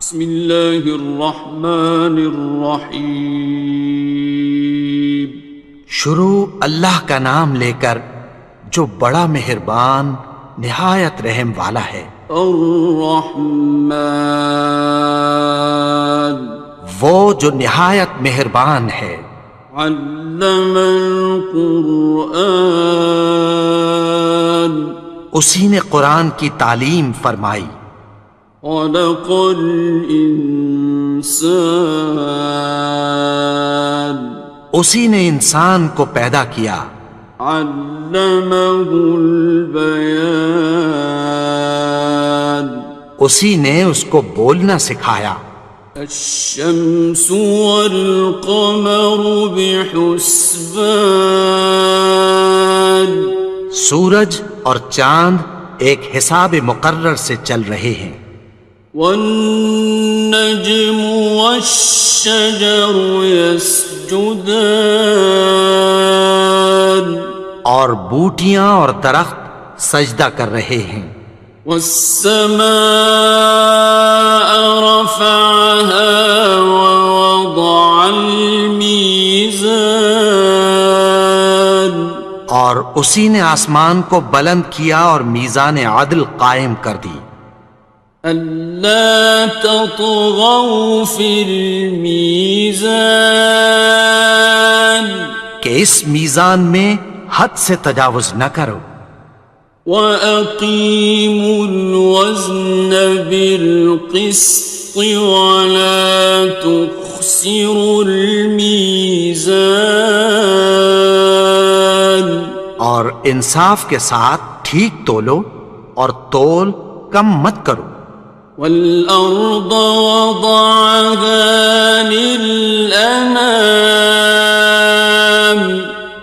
بسم اللہ الرحمن الرحیم۔ شروع اللہ کا نام لے کر جو بڑا مہربان نہایت رحم والا ہے۔ الرحمن، وہ جو نہایت مہربان ہے۔ علم القرآن، اسی نے قرآن کی تعلیم فرمائی۔ خلق الانسان، اسی نے انسان کو پیدا کیا۔ علمہ البیان، اسی نے اس کو بولنا سکھایا۔ الشمس والقمر بحسبان، سورج اور چاند ایک حساب مقرر سے چل رہے ہیں۔ والنجم والشجر يسجدان، اور بوٹیاں اور درخت سجدہ کر رہے ہیں۔ والسماء رفعها ووضع الميزان، اور اسی نے آسمان کو بلند کیا اور میزان عدل قائم کر دی۔ ألا تطغوا في الميزان، کہ اس میزان میں حد سے تجاوز نہ کرو۔ وَأَقِيمُوا الْوَزْنَ بِالْقِسْطِ وَلَا تُخْسِرُوا الْمِيزَانَ، اور انصاف کے ساتھ ٹھیک تولو اور تول کم مت کرو۔ وَالْأَرْضَ وَضَعَهَا لِلْأَنَامِ،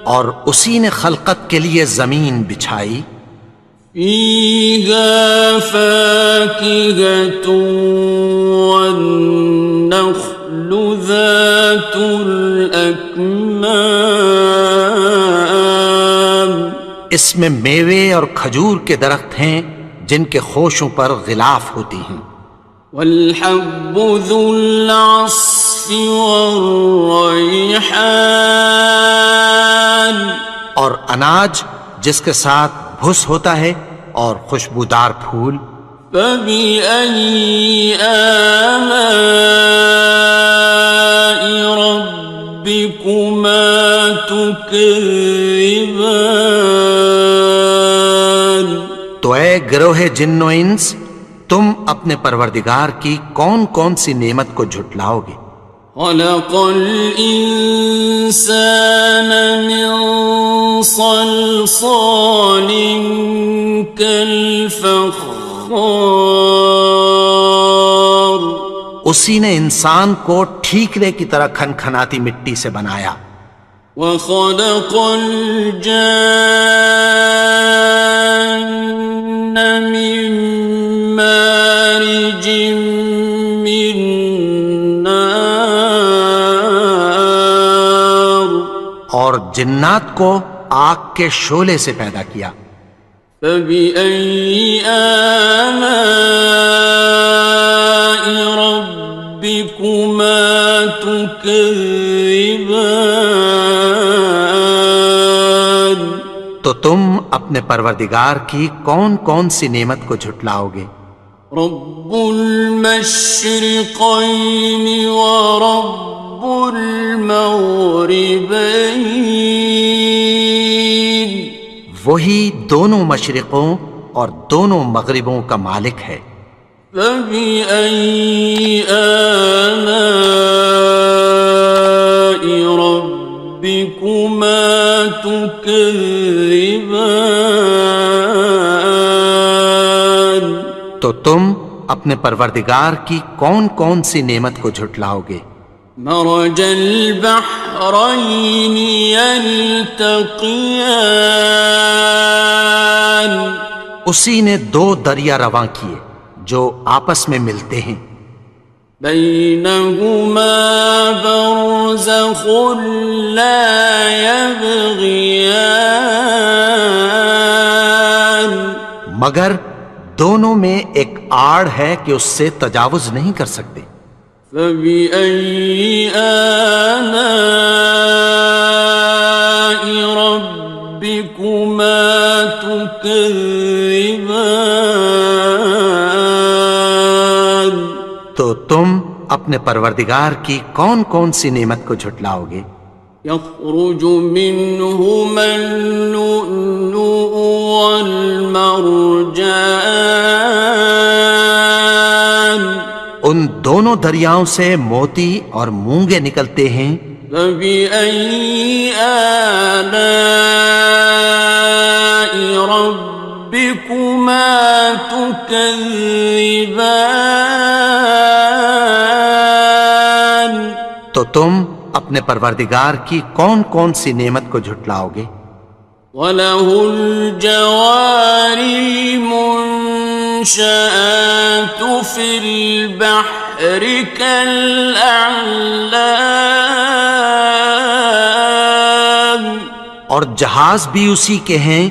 اور اسی نے خلقت کے لیے زمین بچھائی۔ فِيهَا فَاكِهَةٌ وَالنَّخْلُ ذَاتُ الْأَكْمَامِ، اس میں میوے اور کھجور کے درخت ہیں جن کے خوشوں پر غلاف ہوتی ہیں۔ وَالْحَبُّ ذُو الْعَصْفِ وَالرَّيْحَانِ، اور اناج جس کے ساتھ بھس ہوتا ہے اور خوشبودار پھول۔ فَبِأَيِّ آلَاءِ رَبِّكُمَا تُكَذِّبَانِ، تو اے گروہ جن و انس، تم اپنے پروردگار کی کون کون سی نعمت کو جھٹلاؤ گے؟ خَلَقَ الْإِنسَانَ مِنْ صَلْصَالٍ كَالْفَخَّارِ، اسی نے انسان کو ٹھیکرے کی طرح کھنکھناتی مٹی سے بنایا۔ وَخَلَقَ الْجَانَّ مِن مَّارِجٍ مِّن نَّارٍ، اور جنات کو آگ کے شعلے سے پیدا کیا۔ فَبِأَيِّ آلَاءِ رَبِّكُمَا تُكَذِّبَانِ، تو تم اپنے پروردگار کی کون کون سی نعمت کو جھٹلاؤ گے؟ رب المشرقين ورب المغربين، وہی دونوں مشرقوں اور دونوں مغربوں کا مالک ہے۔ فَبِأَيِّ آلَاءِ رَبِّكُمَا تُكَذِّبَانِ، تو تم اپنے پروردگار کی کون کون سی نعمت کو جھٹلاؤ گے؟ مرج البحرين يلتقيان، اسی نے دو دریا رواں کیے جو آپس میں ملتے ہیں۔ بينهما برزخ لا يبغيان، مگر دونوں میں ایک آڑ ہے کہ اس سے تجاوز نہیں کر سکتے۔ فبأي آلاء ربكما تكذبان؟ تو تم اپنے پروردگار کی کون کون سی نعمت کو جھٹلاؤ گے؟ يخرج منهما اللؤلؤ والمرجان ان دونوں دریاؤں سے موتی اور مونگے نکلتے ہیں۔ فبأي آلاء ربكما تكذبان؟ تو تم اپنے پروردگار کی کون کون سی نعمت کو جھٹلاؤ گے؟ وَلَهُ الْجَوَارِ الْمُنشَآتُ فِي الْبَحْرِ كَالْأَعْلَامِ، اور جہاز بھی اسی کے ہیں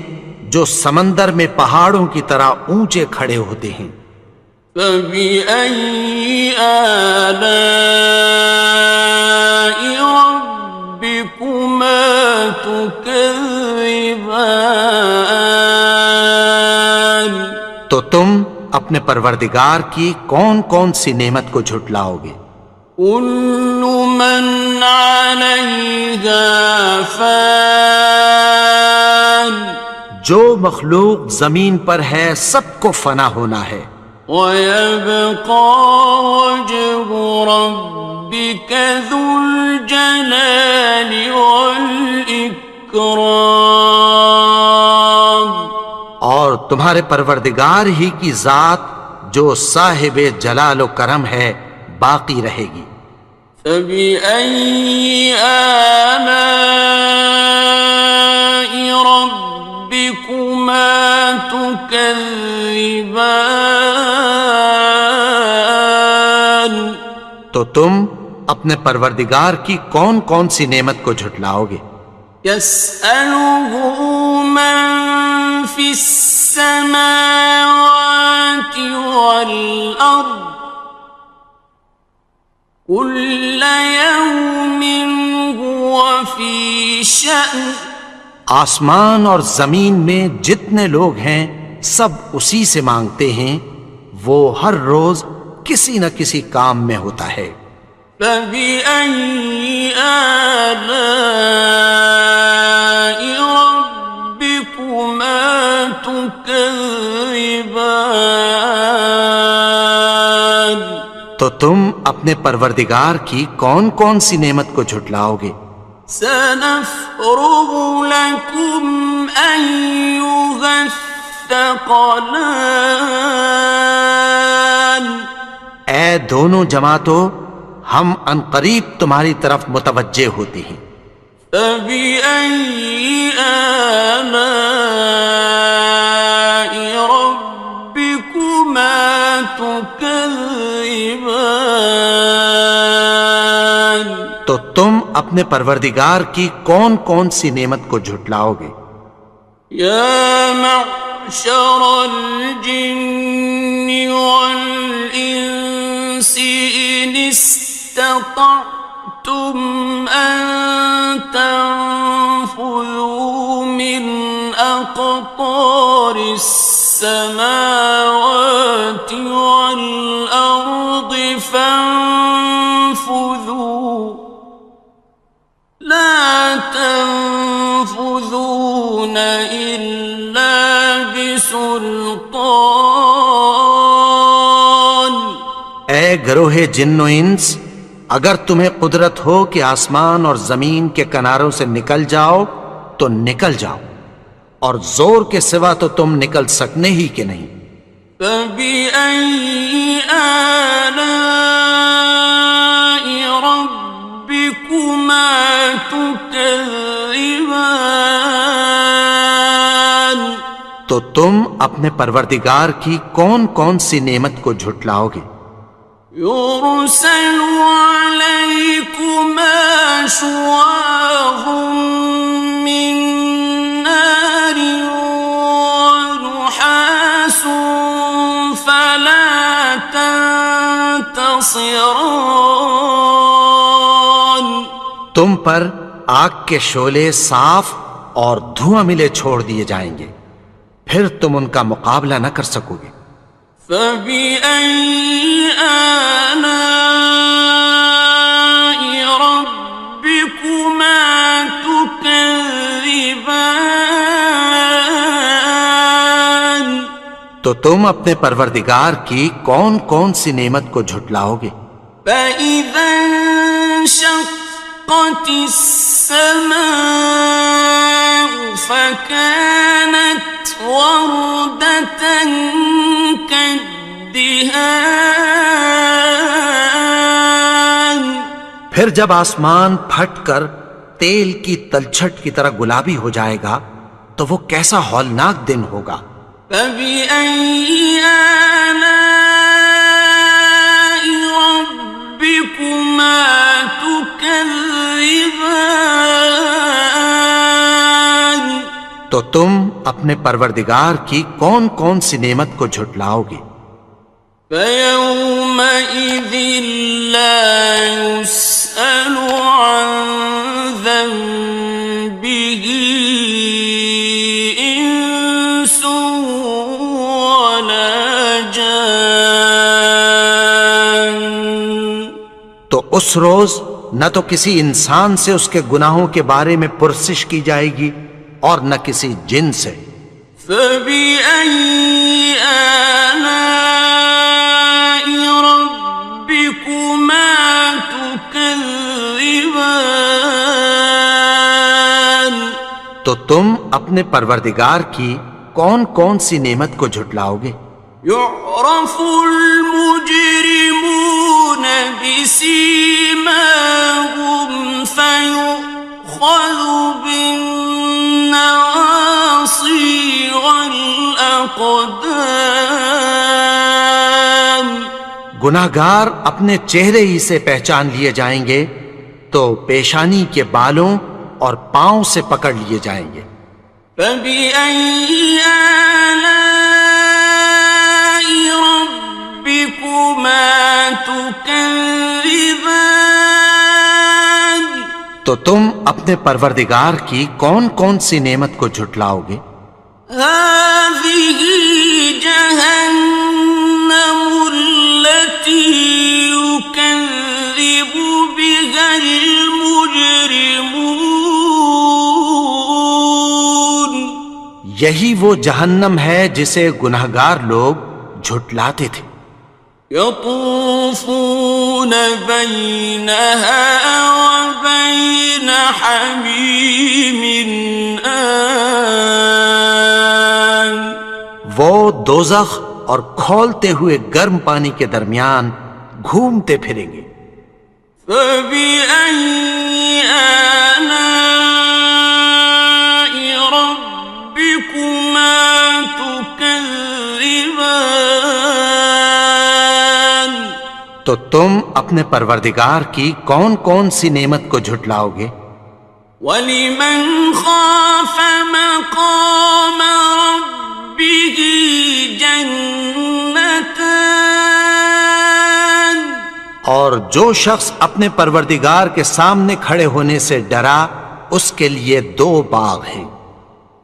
جو سمندر میں پہاڑوں کی طرح اونچے کھڑے ہوتے ہیں۔ فَبِأَيِّ آلَاءِ رَبِّكُمَا تُكَذِّبَانِ؟ تو تم اپنے پروردگار کی کون کون سی نعمت کو جھٹلاؤ گے؟ كُلُّ مَنْ عَلَيْهَا فَانٍ، جو مخلوق زمین پر ہے سب کو فنا ہونا ہے۔ وَيَبْقَى وَجْهُ رَبِّكَ ذُو الْجَلَالِ وَالْإِكْرَامِ، اور تمہارے پروردگار ہی کی ذات جو صاحب جلال و کرم ہے باقی رہے گی۔ فَبِأَيِّ آلَاءِ رَبِّكُمَا تُكَذِّبَانِ؟ تو تم اپنے پروردگار کی کون کون سی نعمت کو جھٹلاؤ گے؟ يَسْأَلُهُ مَن فِي السَّمَاوَاتِ وَالْأَرْضِ كُلَّ يَوْمٍ هُوَ فِي شَأْنٍ، آسمان اور زمین میں جتنے لوگ ہیں سب اسی سے مانگتے ہیں، وہ ہر روز کسی نہ کسی کام میں ہوتا ہے۔ فَبِأَيِّ آلَاءِ رَبِّكُمَا تُكَذِّبَانِ؟ تو تم اپنے پروردگار کی کون کون سی نعمت کو جھٹلاؤ گے؟ سَنَفْرُغُ لَكُمْ أَيُّهَ الثَّقَلَانِ؟ اے دونوں جماعتوں، ہم عنقریب تمہاری طرف متوجہ ہوتے ہیں۔ فَبِأَيِّ آلَاءِ رَبِّكُمَا تُكَذِّبَانِ؟ تو تم اپنے پروردگار کی کون کون سی نعمت کو جھٹلاؤ گے؟ يَا مَعْشَرَ الْجِنِّ وَالْإِنسِ إِنِ اسْتَطَعْتُمْ أَن تَنفُذُوا مِنْ أَقْطَارِ السَّمَاوَاتِ وَالْأَرْضِ فَانفُذُوا لَا تَنفُذُونَ إِلَّا بِسُلْطَانٍ۔ اے گروہ جن و انس، اگر تمہیں قدرت ہو کہ آسمان اور زمین کے کناروں سے نکل جاؤ تو نکل جاؤ، اور زور کے سوا تو تم نکل سکنے ہی کہ نہیں۔ فَبِأَيِّ آلَاءِ رَبِّكُمَا تُكَذِّبَانِ؟ تو تم اپنے پروردگار کی کون کون سی نعمت کو جھٹلاؤ گے؟ يُرْسَلُ عَلَيْكُمَا شُوَاظٌ مِّن نَّارٍ وَنُحَاسٌ فَلَا خصران. تم پر آگ کے شعلے صاف اور دھواں ملے چھوڑ دیے جائیں گے، پھر تم ان کا مقابلہ نہ کر سکو گے۔ فبأي آلاء ربكما تكذبان. تو تم اپنے پروردگار کی کون کون سی نعمت کو جھٹلاؤ گے؟ فإذا انشقت السماء فكانت وردة كالدهان. پھر جب آسمان پھٹ کر تیل کی تلچھٹ کی طرح گلابی ہو جائے گا تو وہ کیسا ہولناک دن ہوگا۔ فبأي آلاء ربكما تكذبان. تو تم اپنے پروردگار کی کون کون سی نعمت کو جھٹلاؤ گے؟ فيومئذ لا يسأل عن ذنبه إنس ولا جان. تو اس روز نہ تو کسی انسان سے اس کے گناہوں کے بارے میں پرسش کی جائے گی اور نہ کسی جن سے۔ فبأي آلاء ربكما تكذبان. تو تم اپنے پروردگار کی کون کون سی نعمت کو جھٹلاؤ گے؟ يعرف المجرمون بسيماهم فيؤخذ بالنواصي والأقدام. گناہگار اپنے چہرے ہی سے پہچان لیے جائیں گے تو پیشانی کے بالوں اور پاؤں سے پکڑ لیے جائیں گے۔ فبأي آلاء ربكما تكذبان. تو تم اپنے پروردگار کی کون کون سی نعمت کو جھٹلاؤ گے؟ هذه جهنم التي يكذب بها المجرمون. یہی وہ جہنم ہے جسے گناہگار لوگ جھٹلاتے تھے۔ يطوفون بينها وبين حميم آن. وہ دوزخ اور کھولتے ہوئے گرم پانی کے درمیان گھومتے پھریں گے۔ فبأي آلاء ربكما تكذبان. تو تم اپنے پروردگار کی کون کون سی نعمت کو جھٹلاؤ گے؟ وَلِمَنْ خَافَ مَقَامَ رَبِّهِ جَنَّتَانِ. اور جو شخص اپنے پروردگار کے سامنے کھڑے ہونے سے ڈرا اس کے لیے دو باغ ہیں۔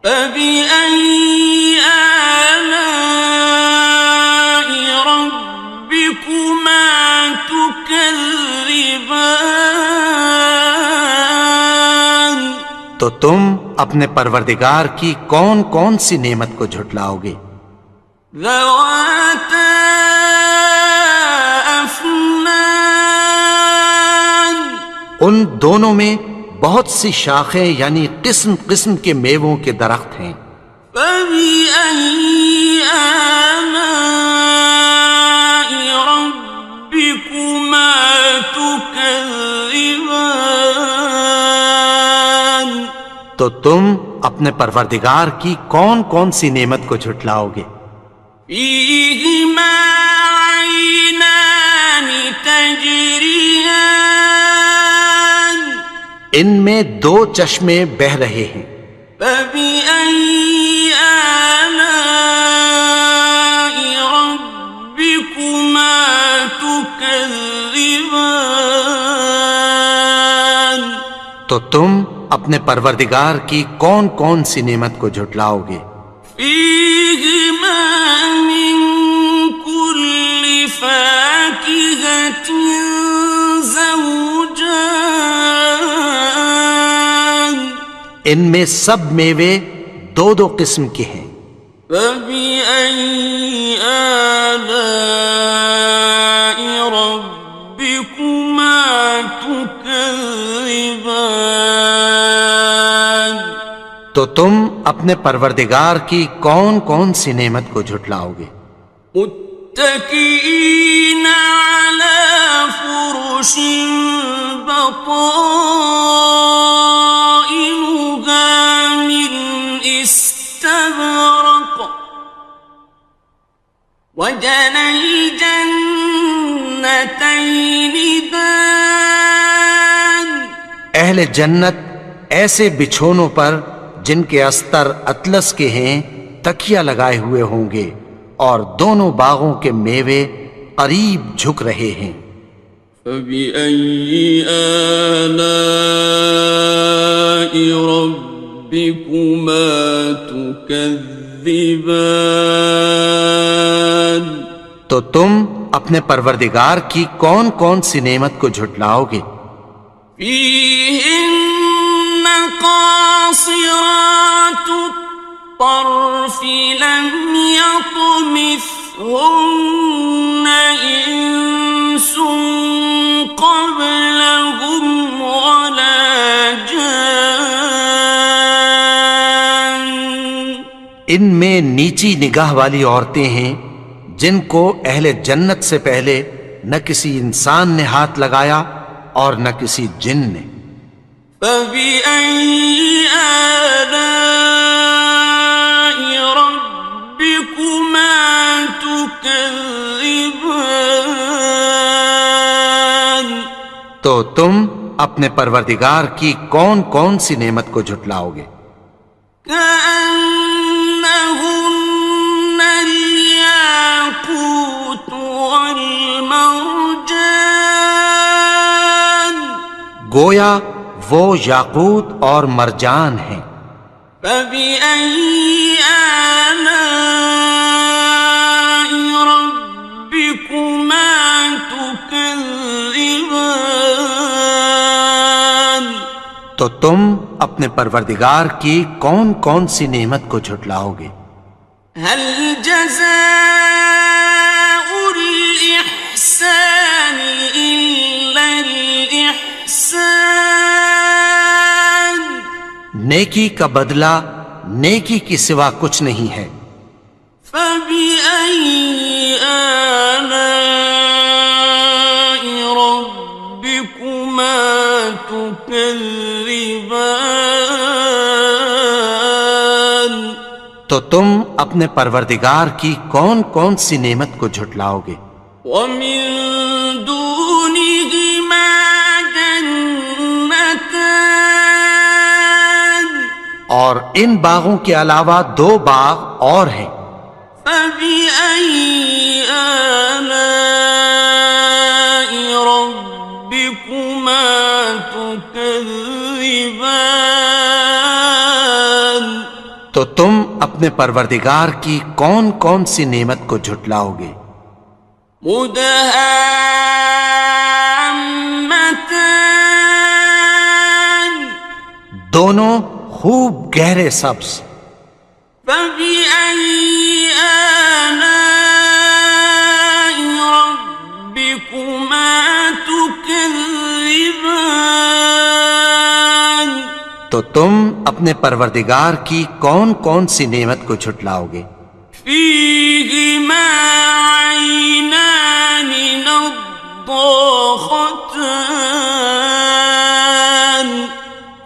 فَبِأَيِّ آلَاءِ رَبِّكُمَا تُكَذِّبَانِ. تو تم اپنے پروردگار کی کون کون سی نعمت کو جھٹلاؤ گے؟ ذَوَاتَا أَفْنَانٍ. ان دونوں میں بہت سی شاخیں یعنی قسم قسم کے میووں کے درخت ہیں۔ فَبِأَيِّ آلَاءِ رَبِّكُمَا تُكَذِّبَانِ. تو تم اپنے پروردگار کی کون کون سی نعمت کو جھٹلاؤ گے؟ فِيهِمَا عَيْنَانِ تَجْرِيَانِ. ان میں دو چشمے بہہ رہے ہیں۔ فَبِأَيِّ آلَاءِ رَبِّكُمَا تُكَذِّبَانِ. تم اپنے پروردگار کی کون کون سی نعمت کو جھٹلاؤ گے؟ فيهما من كل فاكهة زوجان ان میں سب میوے دو دو قسم کے ہیں۔ فبأي آلاء ربكما تكذبان تو تم اپنے پروردگار کی کون کون سی نعمت کو جھٹلاؤ گے؟ متكئين على فرش بطائنها من استبرق وجنى الجنتين دان اہل جنت ایسے بچھونوں پر جن کے استر اطلس کے ہیں تکیہ لگائے ہوئے ہوں گے، اور دونوں باغوں کے میوے قریب جھک رہے ہیں۔ فبأي آلاء ربكما تكذبان تو تم اپنے پروردگار کی کون کون سی نعمت کو جھٹلاؤ گے؟ فيهن قاصرات الطرف لم يطمثهن إنس قبلهم ولا جان ان میں نیچی نگاہ والی عورتیں ہیں جن کو اہل جنت سے پہلے نہ کسی انسان نے ہاتھ لگایا اور نہ کسی جن نے۔ فبأي آلاء ربكما تكذبان تو تم اپنے پروردگار کی کون کون سی نعمت کو جھٹلاؤ گے؟ كأنهن الياقوت والمرجان گویا وہ یاقوت اور مرجان ہیں۔ فبأي آلاء ربكما تكذبان تو تم اپنے پروردگار کی کون کون سی نعمت کو جھٹلاؤ گے؟ هل جزاء الإحسان إلا الإحسان نیکی کا بدلہ نیکی کی سوا کچھ نہیں ہے۔ فبأي آلاء ربكما تكذبان تو تم اپنے پروردگار کی کون کون سی نعمت کو جھٹلاؤ گے؟ ومن دونهما جنتان اور ان باغوں کے علاوہ دو باغ اور ہیں۔ فبأي آلاء ربكما تكذبان تو تم اپنے پروردگار کی کون کون سی نعمت کو جھٹلاؤ گے؟ مدهامتان دونوں خوب گہرے سبز۔ فبأي آلاء ربكما تكذبان تو تم اپنے پروردگار کی کون کون سی نعمت کو جھٹلاؤ گے؟ فيهما عينان نضاختان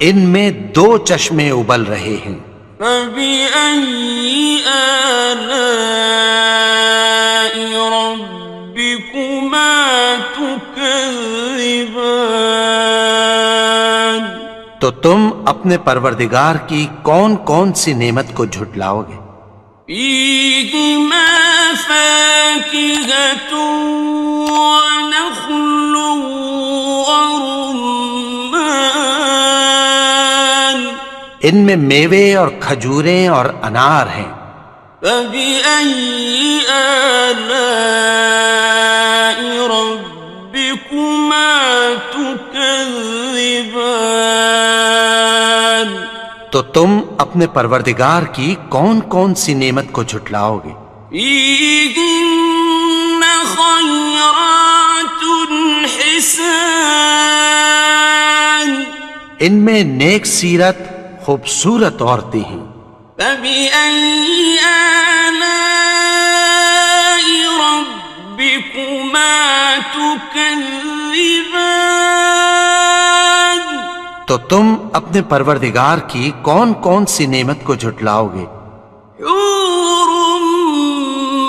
ان میں دو چشمے ابل رہے ہیں۔ فبأي آلاء ربكما تكذبان تو تم اپنے پروردگار کی کون کون سی نعمت کو جھٹلاؤ گے؟ فيهما فاكهة ونخل ورمان ان میں میوے اور کھجوریں اور انار ہیں۔ فبأي آلاء ربكما تكذبان؟ تو تم اپنے پروردگار کی کون کون سی نعمت کو جھٹلاؤ گے؟ فيهن خيرات حسان، ان میں نیک سیرت خوبصورت عورتیں ہیں۔ فبأي آلاء ربكما تكذبان؟ تو تم اپنے پروردگار کی کون کون سی نعمت کو جھٹلاؤ گے؟ حور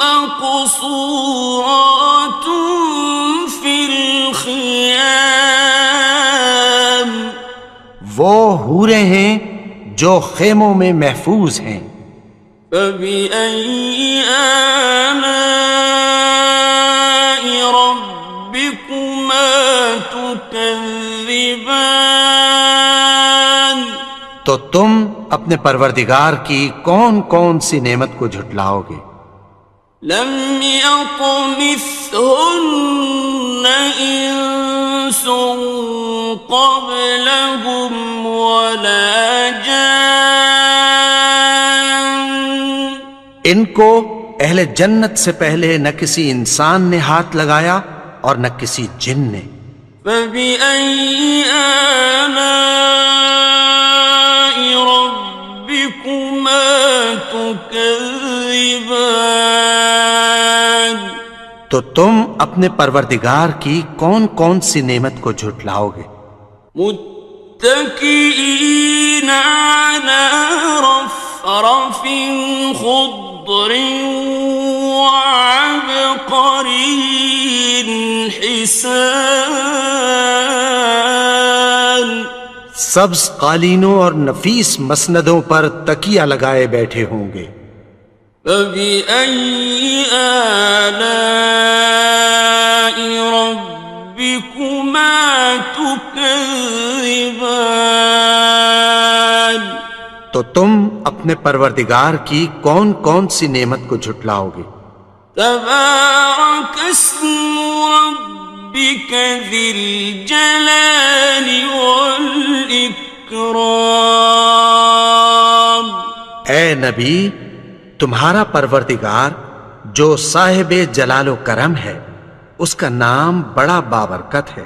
مقصورات في الخيام، وہ حوریں ہیں جو خیموں میں محفوظ ہیں۔ فبأي آلاء ربكما تكذبان؟ تو تم اپنے پروردگار کی کون کون سی نعمت کو جھٹلاؤ گے؟ لم يطمثهن إنس قبلهم ولا جان، ان کو اہل جنت سے پہلے نہ کسی انسان نے ہاتھ لگایا اور نہ کسی جن نے۔ فبأي آلاء ربكما تكذبان؟ تو تم اپنے پروردگار کی کون کون سی نعمت کو جھٹلاؤ گے؟ متكئين على رفرف خضر وعبقري حسان، سبز قالینوں اور نفیس مسندوں پر تکیہ لگائے بیٹھے ہوں گے۔ فبأي آلاء ربكما تكذبان؟ تو تم اپنے پروردگار کی کون کون سی نعمت کو جھٹلاؤ گے؟ تبارك اسم ربك ذي الجلال والإكرام، اے نبی، تمہارا پروردگار جو صاحب جلال و کرم ہے، اس کا نام بڑا بابرکت ہے۔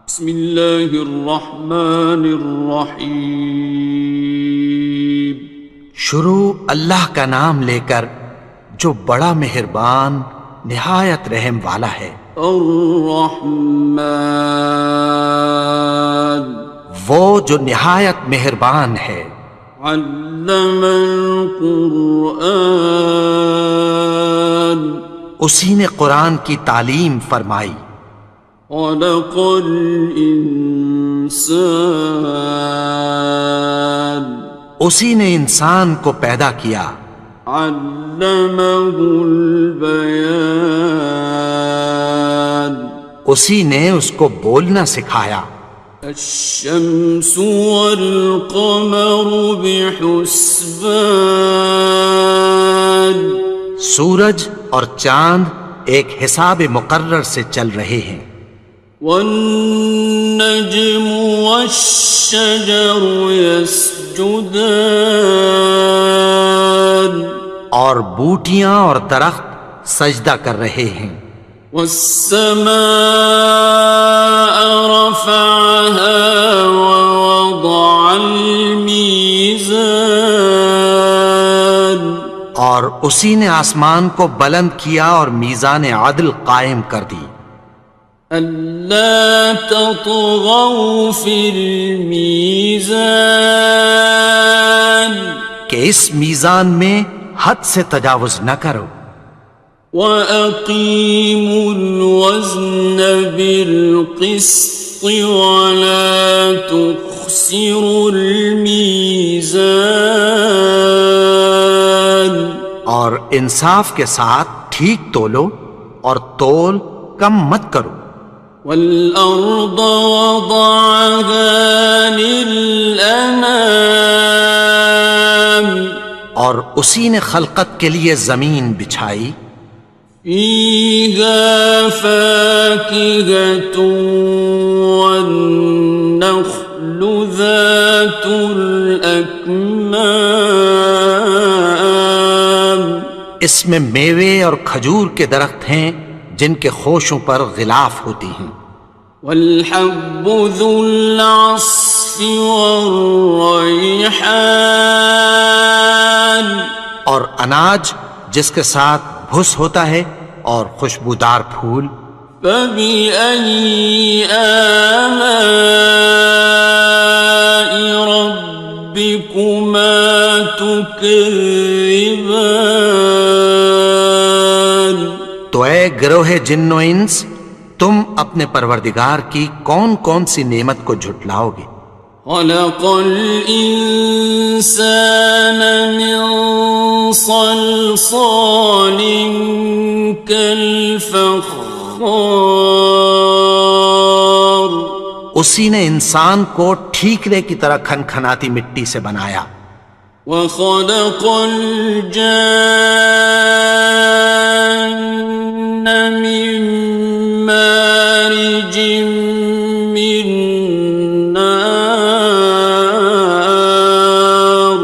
بسم اللہ الرحمن الرحیم، شروع اللہ کا نام لے کر جو بڑا مہربان نہایت رحم والا ہے۔ الرحمن، وہ جو نہایت مہربان ہے۔ علم القرآن، اسی نے قرآن کی تعلیم فرمائی۔ خلق الانسان، اسی نے انسان کو پیدا کیا۔ علمہ البیان، اسی نے اس کو بولنا سکھایا۔ الشمس والقمر بحسبان، سورج اور چاند ایک حساب مقرر سے چل رہے ہیں۔ والنجم والشجر يسجدان، اور بوٹیاں اور درخت سجدہ کر رہے ہیں۔ والسماء رفعها ووضع الميزان، اور اسی نے آسمان کو بلند کیا اور میزان عدل قائم کر دی۔ ألا تطغوا في الميزان، کہ اس میزان میں حد سے تجاوز نہ کرو۔ وَأَقِيمُوا الْوَزْنَ بِالْقِسْطِ وَلَا تُخْسِرُوا الْمِيزَانَ، اور انصاف کے ساتھ ٹھیک تولو اور تول کم مت کرو۔ وَالْأَرْضَ وَضَعَهَا لِلْأَنَامِ، اور اسی نے خلقت کے لیے زمین بچھائی، فيها فاكهة والنخل ذات الأكمام، اس میں میوے اور کھجور کے درخت ہیں جن کے خوشوں پر غلاف ہوتی ہیں، والحب ذو العصف والریحان، اور اناج جس کے ساتھ بھس ہوتا ہے اور خوشبودار پھول، فبأي آلاء ربكما تكذبان۔ تو اے گروہ جن و انس، تم اپنے پروردگار کی کون کون سی نعمت کو جھٹلاؤ گے؟ خلق الإنسان من صلصال كالفخار، اسی نے انسان کو ٹھیکرے کی طرح کھنکھناتی مٹی سے بنایا، وخلق الجان من مارج من نار،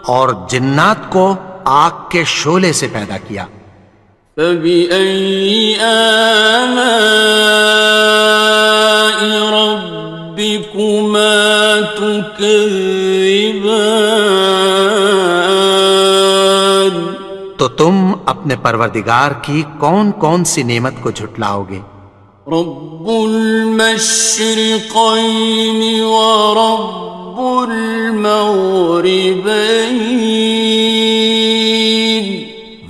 اور جنات کو آگ کے شعلے سے پیدا کیا، فبأي آلاء ربكما تكذبان۔ تو تم اپنے پروردگار کی کون کون سی نعمت کو جھٹلاؤ گے؟ رب المشرقين ورب المغربين،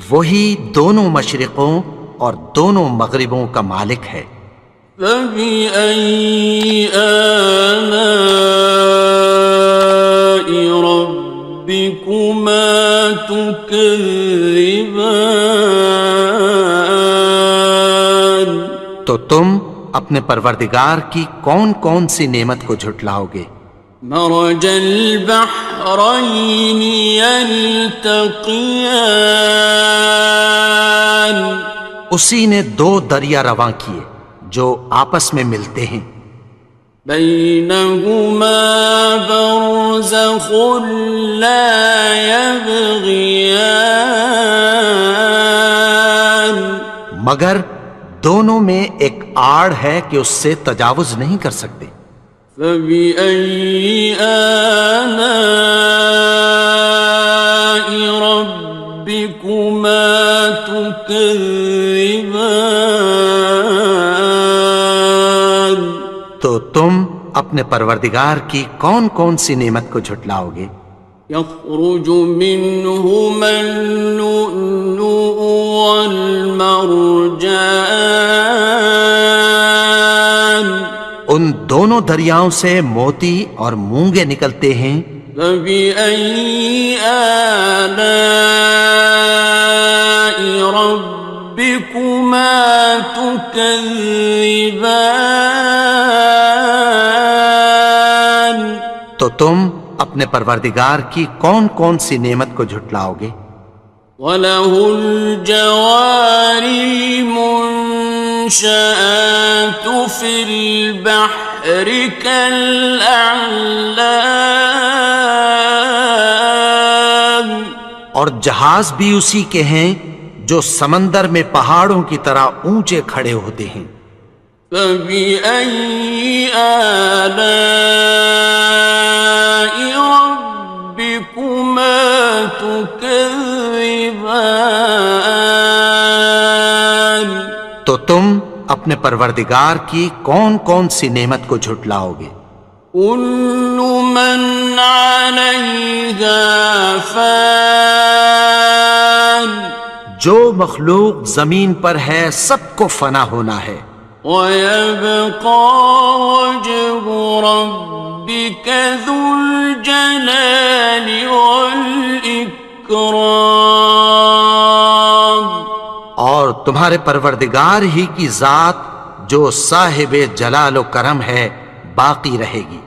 وہی دونوں مشرقوں اور دونوں مغربوں کا مالک ہے، فبأي آلاء ربكما تكذبان۔ تو تم اپنے پروردگار کی کون کون سی نعمت کو جھٹلاؤ گے؟ مرج البحرين يلتقيان، اسی نے دو دریا رواں کیے جو آپس میں ملتے ہیں، بينهما برزخ لا يبغيان، مگر دونوں میں ایک آڑ ہے کہ اس سے تجاوز نہیں کر سکتے، فبأي آلاء ربكما تكذبان۔ تو تم اپنے پروردگار کی کون کون سی نعمت کو جھٹلاؤ گے؟ يخرج منهما اللؤلؤ والمرجان، ان دونوں دریاؤں سے موتی اور مونگے نکلتے ہیں، فبأي آلاء ربكما تكذبان۔ تو تم اپنے پروردگار کی کون کون سی نعمت کو جھٹلاؤ گے؟ وَلَهُ الْجَوَارِ الْمُنشَآتُ فِي الْبَحْرِ كَالْأَعْلَامِ، اور جہاز بھی اسی کے ہیں جو سمندر میں پہاڑوں کی طرح اونچے کھڑے ہوتے ہیں، فَبِأَيِّ آلَاءِ رَبِّكُمَا تُكَذِّبَانِ۔ تو تم اپنے پروردگار کی کون کون سی نعمت کو جھٹلاؤ گے؟ كل من عليها فان، جو مخلوق زمین پر ہے سب کو فنا ہونا ہے، ويبقى وجه ربك ذو الجلال والإكرام، اور تمہارے پروردگار ہی کی ذات جو صاحب جلال و کرم ہے باقی رہے گی،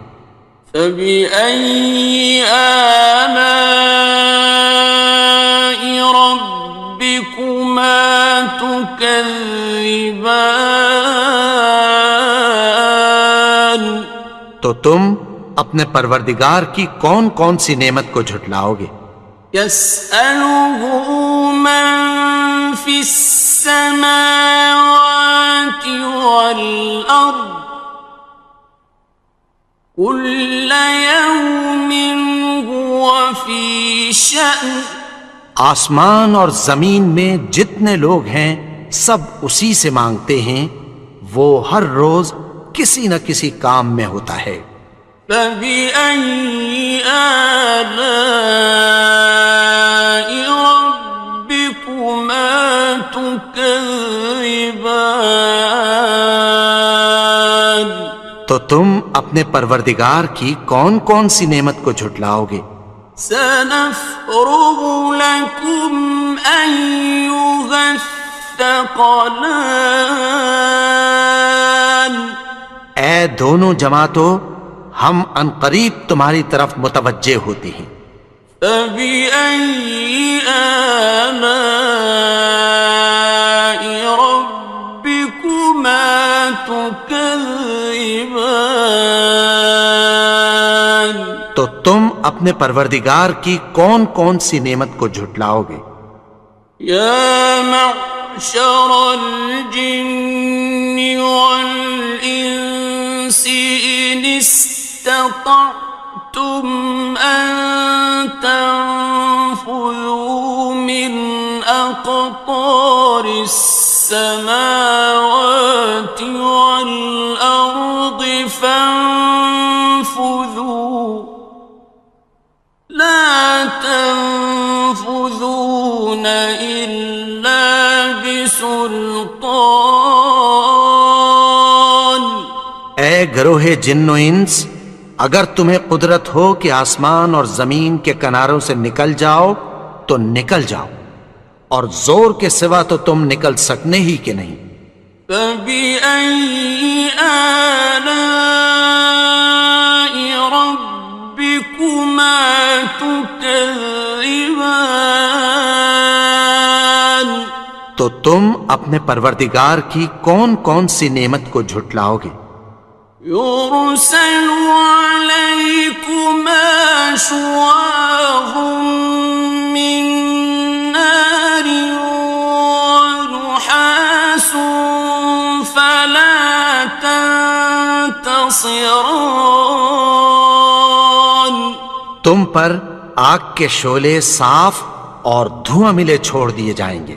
فبأي آلاء ربكما تكذبان؟ تو تم اپنے پروردگار کی کون کون سی نعمت کو جھٹلاؤ گے؟ يسأله من في السماوات والأرض كل يوم هو في شأن. آسمان اور زمین میں جتنے لوگ ہیں سب اسی سے مانگتے ہیں، وہ ہر روز کسی نہ کسی کام میں ہوتا ہے۔ فبأي آلاء ربكما تكذبان؟ تو تم اپنے پروردگار کی کون کون سی نعمت کو جھٹلاؤ گے؟ سنفرغ لكم أيها الثقلان. اے دونوں جماعتوں، ہم عنقریب تمہاری طرف متوجہ ہوتے ہیں۔ فبأي آلاء ربكما تكذبان؟ تو تم اپنے پروردگار کی کون کون سی نعمت کو جھٹلاؤ گے؟ یا معشر الجن والانس ان استطعتم ان تنفذوا من اقطار السماوات والارض فانفذوا لا تنفذون إلا بسلطان. اے گروہ جن و انس، اگر تمہیں قدرت ہو کہ آسمان اور زمین کے کناروں سے نکل جاؤ تو نکل جاؤ، اور زور کے سوا تو تم نکل سکنے ہی کہ نہیں۔ فبأي آلاء ربكما تكذبان؟ تو تم اپنے پروردگار کی کون کون سی نعمت کو جھٹلاؤ گے؟ يرسل عليكما شواظ من نار ونحاس فلا تنتصران. تم پر آگ کے شعلے صاف اور دھواں ملے چھوڑ دیے جائیں گے،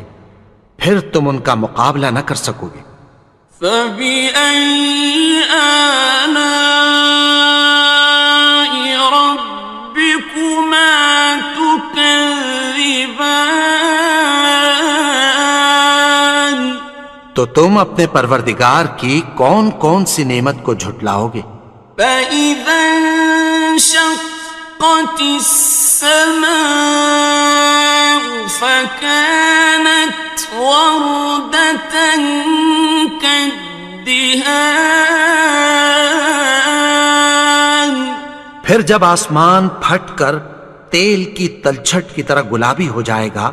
پھر تم ان کا مقابلہ نہ کر سکو گے۔ فبأي آلاء ربكما تكذبان؟ تو تم اپنے پروردگار کی کون کون سی نعمت کو جھٹلاؤ گے؟ فإذا انشقت السماء فكانت وردة كالدهان. پھر جب آسمان پھٹ کر تیل کی تلچھٹ کی طرح گلابی ہو جائے گا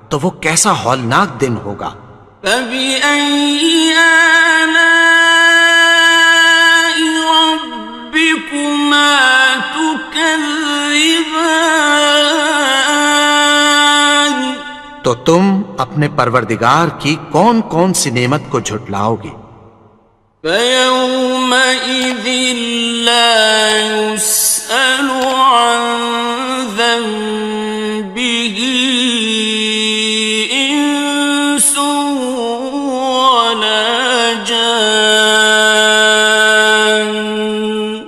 تو وہ کیسا ہولناک دن ہوگا۔ فبأي آلاء ربكما تكذبان؟ تو تم اپنے پروردگار کی کون کون سی نعمت کو جھٹلاؤ گے؟ فيومئذ لا يسأل عن ذنبه إنس ولا جان.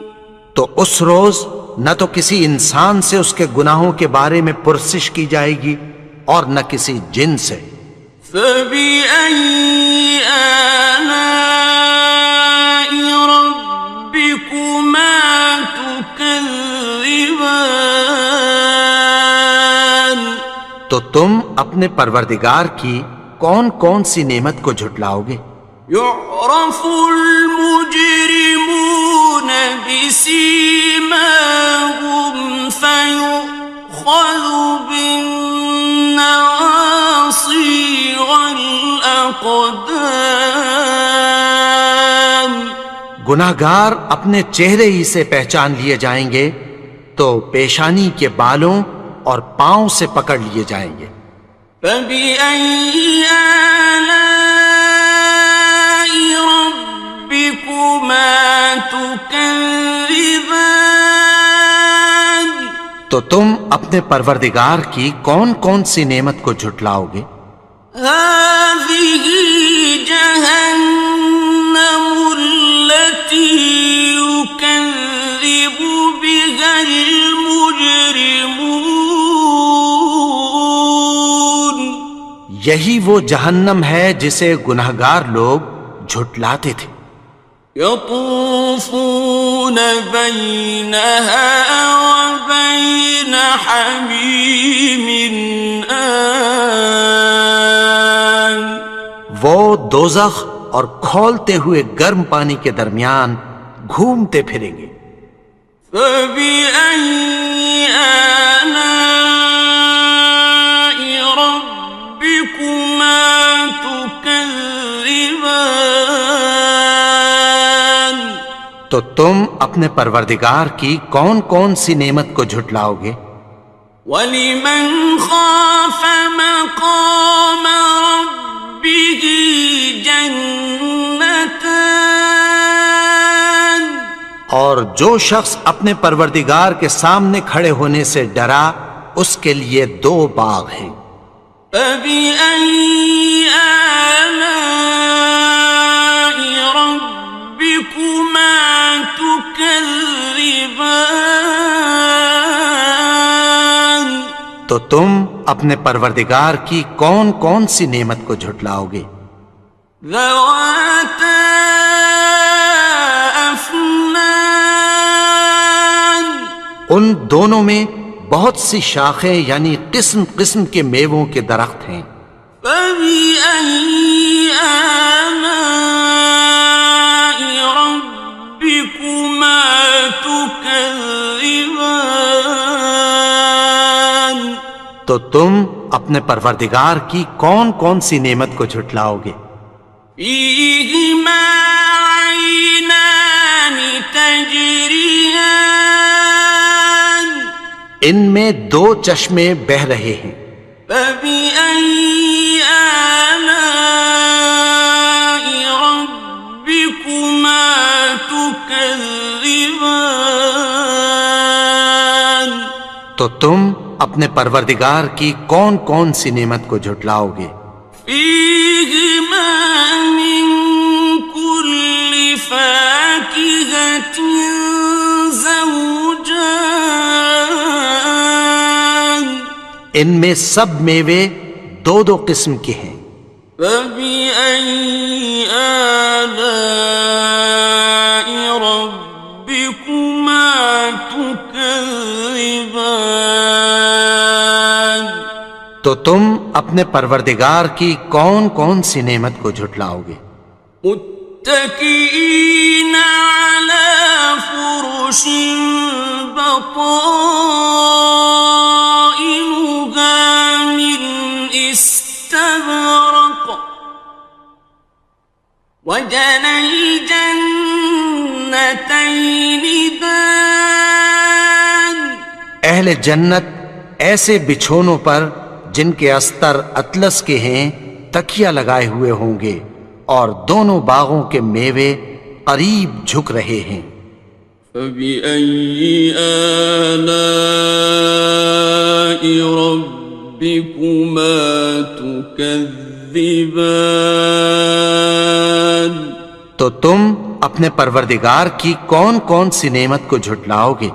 تو اس روز نہ تو کسی انسان سے اس کے گناہوں کے بارے میں پرسش کی جائے گی اور نہ کسی جن سے۔ فبأي آلاء ربكما تكذبان؟ تو تم اپنے پروردگار کی کون کون سی نعمت کو جھٹلاؤ گے؟ يعرف المجرمون بسيماهم گناہگار اپنے چہرے ہی سے پہچان لیے جائیں گے تو پیشانی کے بالوں اور پاؤں سے پکڑ لیے جائیں گے۔ فَبِأَيِّ آلَاءِ رَبِّكُمَا تُكَذِّبَانِ؟ تو تم اپنے پروردگار کی کون کون سی نعمت کو جھٹلاؤ گے؟ هَٰذِهِ جَهَنَّمُ الَّتِي يُكَذِّبُ بِهَا الْمُجْرِمُونَ۔ یہی وہ جہنم ہے جسے گناہگار لوگ جھٹلاتے تھے۔ يطوفون بينها وبين حميم آن۔ وہ دوزخ اور کھولتے ہوئے گرم پانی کے درمیان گھومتے پھریں گے۔ فبأي آلاء ربكما تكذبان؟ تو تم اپنے پروردگار کی کون کون سی نعمت کو جھٹلاؤ گے؟ وَلِمَنْ خَافَ مَقَامَ رَبِّهِ جَنَّتَانِ؟ اور جو شخص اپنے پروردگار کے سامنے کھڑے ہونے سے ڈرا اس کے لیے 2 باغ ہیں۔ فَبِأَيِّ آلَاءِ رَبِّكُمَا تُكَذِّبَانِ؟ تو تم اپنے پروردگار کی کون کون سی نعمت کو جھٹلاؤ گے؟ ذَوَاتَا أَفْنَانٍ۔ ان دونوں میں بہت سی شاخیں یعنی قسم قسم کے میووں کے درخت ہیں۔ فَبِأَيِّ آلَاءِ رَبِّكُمَا تُكَذِّبَانِ؟ تو تم اپنے پروردگار کی کون کون سی نعمت کو جھٹلاؤ گے؟ فِيهِمَا عَيْنَانِ تَجْرِيَانِ۔ ان میں 2 چشمے بہہ رہے ہیں۔ فَبِأَيِّ آلَاءِ رَبِّكُمَا تُكَذِّبَانِ؟ تو تم اپنے پروردگار کی کون کون سی نعمت کو جھٹلاؤ گے؟ فِيهِمَا مِن كُلِّ فَاكِهَةٍ زَوْجَانِ۔ ان میں سب میوے 2 قسم کے ہیں۔ فَبِأَيِّ آلَاءِ رَبِّكُمَا تُكَذِّبَانِ؟ تو تم اپنے پروردگار کی کون کون سی نعمت کو جھٹلاؤ گے؟ متكئين على فرش بطائنها من استبرق وجنى الجنتين دان۔ اہل جنت ایسے بچھونوں پر جن کے استر اطلس کے ہیں تکیہ لگائے ہوئے ہوں گے اور دونوں باغوں کے میوے قریب جھک رہے ہیں۔ فَبِأَيِّ آلَاءِ رَبِّكُمَا تُكَذِّبَانِ؟ تو تم اپنے پروردگار کی کون کون سی نعمت کو جھٹلاؤ گے؟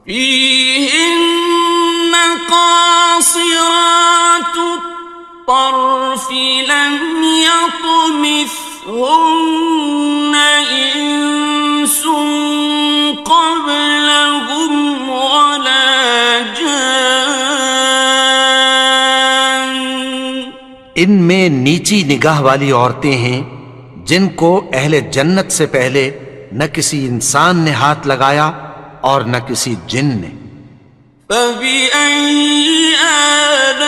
فِيهِنَّ قَاصِرَاتُ الطَّرْفِ لَمْ يَطْمِثْهُنَّ إِنسٌ قَبْلَهُمْ وَلَا جَانٌّ۔ ان میں نیچی نگاہ والی عورتیں ہیں جن کو اہل جنت سے پہلے نہ کسی انسان نے ہاتھ لگایا اور نہ کسی جن نے۔ فَبِأَيِّ آلَاءِ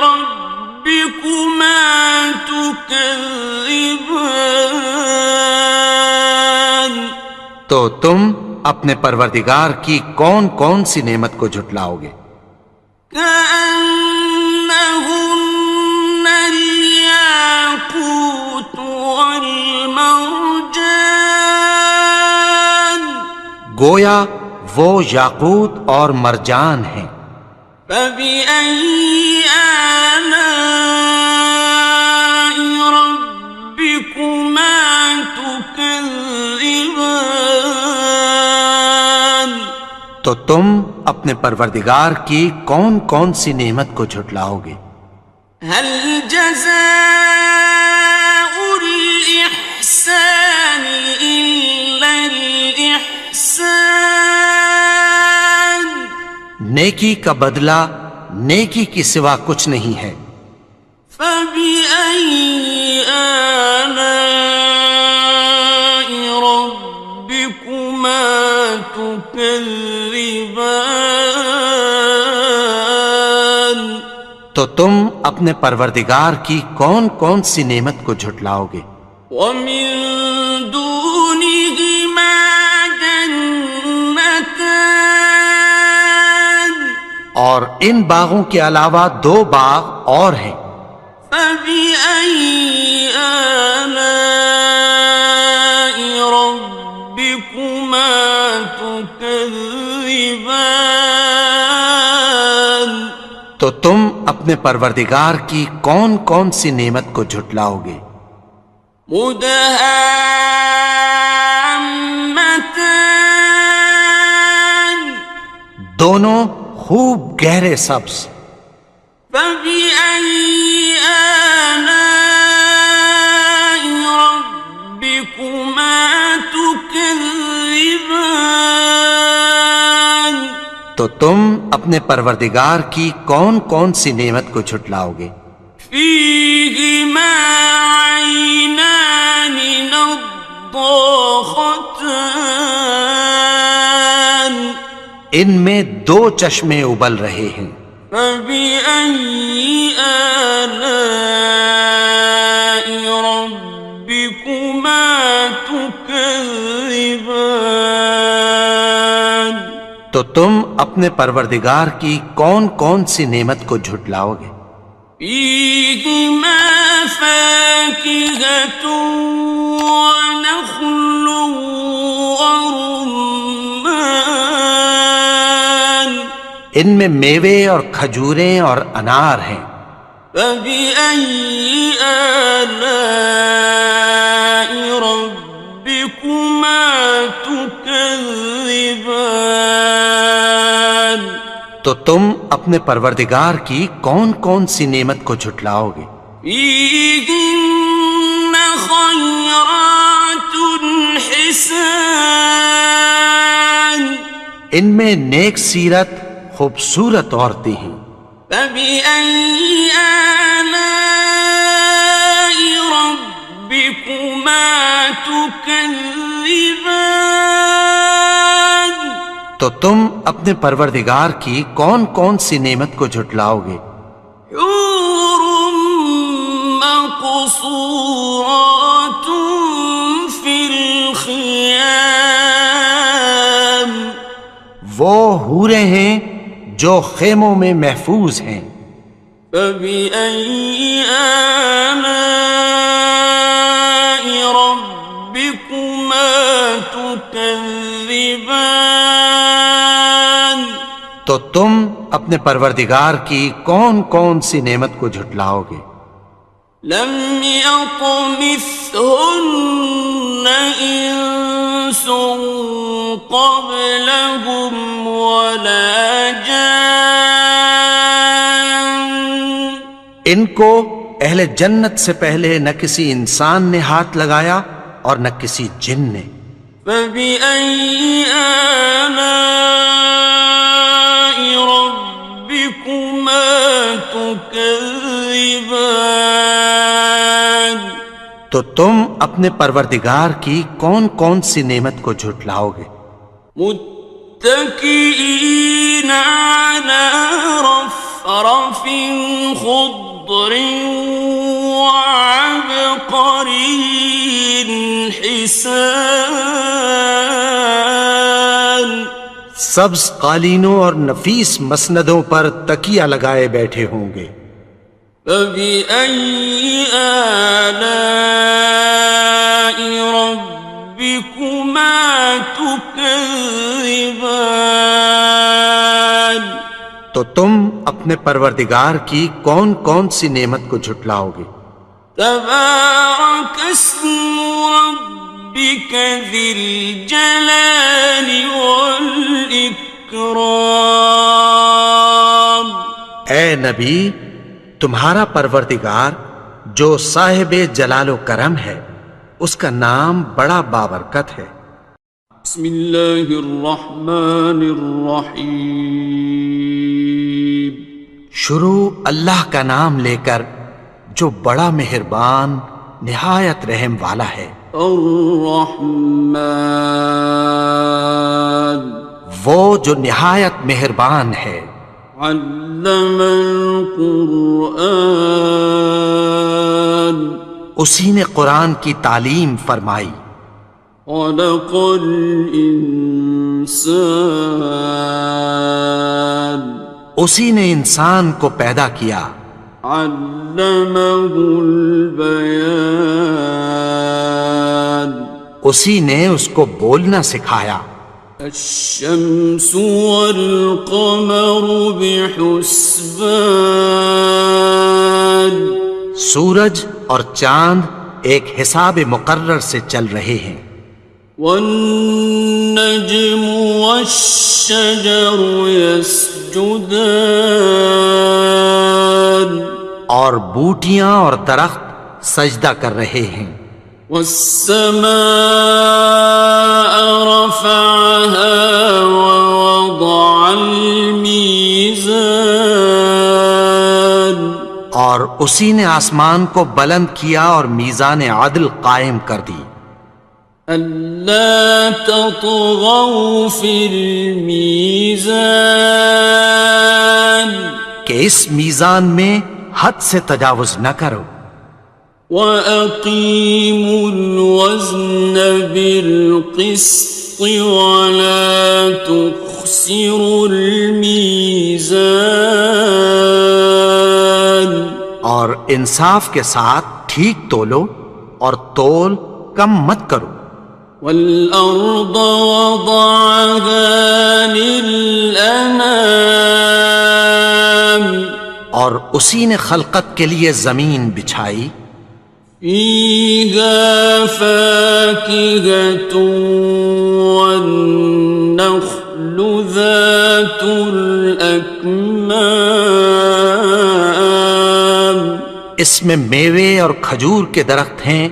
رَبِّكُمَا تُكَذِّبَانِ؟ تو تم اپنے پروردگار کی کون کون سی نعمت کو جھٹلاؤ گے؟ كأنهن الياقوت والمرجان گویا وہ یاقوت اور مرجان ہیں۔ فبأي آلاء ربكما تكذبان تو تم اپنے پروردگار کی کون کون سی نعمت کو جھٹلاؤ گے؟ هل جزاء الإحسان إلا الإحسان نیکی کا بدلہ نیکی کی سوا کچھ نہیں ہے۔ فبأي آلاء ربكما تكذبان تو تم اپنے پروردگار کی کون کون سی نعمت کو جھٹلاؤ گے؟ ومن دونهما جنتان اور ان باغوں کے علاوہ دو باغ اور ہیں۔ فبأي آلاء ربكما تكذبان تو تم اپنے پروردگار کی کون کون سی نعمت کو جھٹلاؤ گے؟ مدهامتان دونوں خوب گہرے سبز۔ فبأي آلاء ربكما تكذبان تو تم اپنے پروردگار کی کون کون سی نعمت کو جھٹلاؤ گے؟ فيهما عينان نضاختان ان میں دو چشمے ابل رہے ہیں۔ فبأي آلاء ربكما تكذبان تو تم اپنے پروردگار کی کون کون سی نعمت کو جھٹلاؤ گے؟ فيهما فاكهة ونخل ورمان ان میں میوے اور کھجوریں اور انار ہیں۔ فبأي آلاء ربكما تكذبان تو تم اپنے پروردگار کی کون کون سی نعمت کو جھٹلاؤ گے؟ فيهن خيرات حسان ان میں نیک سیرت خوبصورت عورتیں ہیں۔ فبأي آلاء ربكما تكذبان تو تم اپنے پروردگار کی کون کون سی نعمت کو جھٹلاؤ گے؟ حور مقصورات في الخيام وہ حوریں ہیں جو خیموں میں محفوظ ہیں۔ فبأي آلاء ربكما تكذبان تو تم اپنے پروردگار کی کون کون سی نعمت کو جھٹلاؤ گے؟ لم يطمثهن إنس قبلهم ولا جان ان کو اہل جنت سے پہلے نہ کسی انسان نے ہاتھ لگایا اور نہ کسی جن نے۔ فبأي آلاء ربكما تكذبان تو تم اپنے پروردگار کی کون کون سی نعمت کو جھٹلاؤ گے؟ متكئين على رفرف خضر وعبقري حسان سبز قالینوں اور نفیس مسندوں پر تکیہ لگائے بیٹھے ہوں گے. فبأي آلاء ربكما تكذبان. تو تم اپنے پروردگار کی کون کون سی نعمت کو جھٹلاؤ گے؟ تبارك اسم ربك ذي الجلال والإكرام. اے نبی، تمہارا پروردگار جو صاحب جلال و کرم ہے، اس کا نام بڑا بابرکت ہے. بسم اللہ الرحمن الرحیم. شروع اللہ کا نام لے کر جو بڑا مہربان نہایت رحم والا ہے. الرحمن وہ جو نہایت مہربان ہے. علم القرآن اسی نے قرآن کی تعلیم فرمائی. خلق الانسان اسی نے انسان کو پیدا کیا. علمہ البیان اسی نے اس کو بولنا سکھایا. الشمس والقمر بحسبان سورج اور چاند ایک حساب مقرر سے چل رہے ہیں. والنجم والشجر يسجدان اور بوٹیاں اور درخت سجدہ کر رہے ہیں. والسماء رفعها ووضع الميزان اور اسی نے آسمان کو بلند کیا اور میزان عدل قائم کر دی. ألا تطغوا في الميزان کہ اس میزان میں حد سے تجاوز نہ کرو. وَأَقِيمُوا الْوَزْنَ بِالْقِسْطِ وَلَا تُخْسِرُوا الْمِيزَانَ اور انصاف کے ساتھ ٹھیک تولو اور تول کم مت کرو. وَالْأَرْضَ وَضَعَهَا لِلْأَنَامِ اور اسی نے خلقت کے لیے زمین بچھائی. فِيهَا فَاكِهَةٌ وَالنَّخْلُ ذَاتُ الْأَكْمَامِ اس میں میوے اور کھجور کے درخت ہیں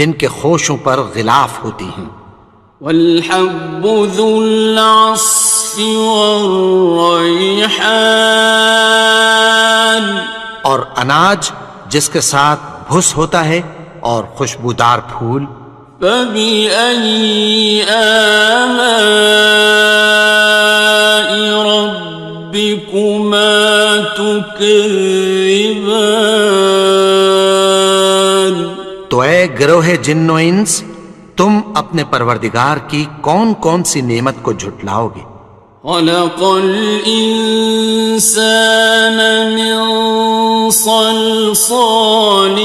جن کے خوشوں پر غلاف ہوتی ہیں. وَالْحَبُّ ذُو الْعَصْفِ وَالرَّيْحَانِ اور اناج جس کے ساتھ بھس ہوتا ہے اور خوشبودار پھول. فَبِأَيِّ آلَاءِ رَبِّكُمَا تُكَذِّبَانِ تو اے گروہ جن و انس، تم اپنے پروردگار کی کون کون سی نعمت کو جھٹلاؤ گے؟ خلق الإنسان من صلصال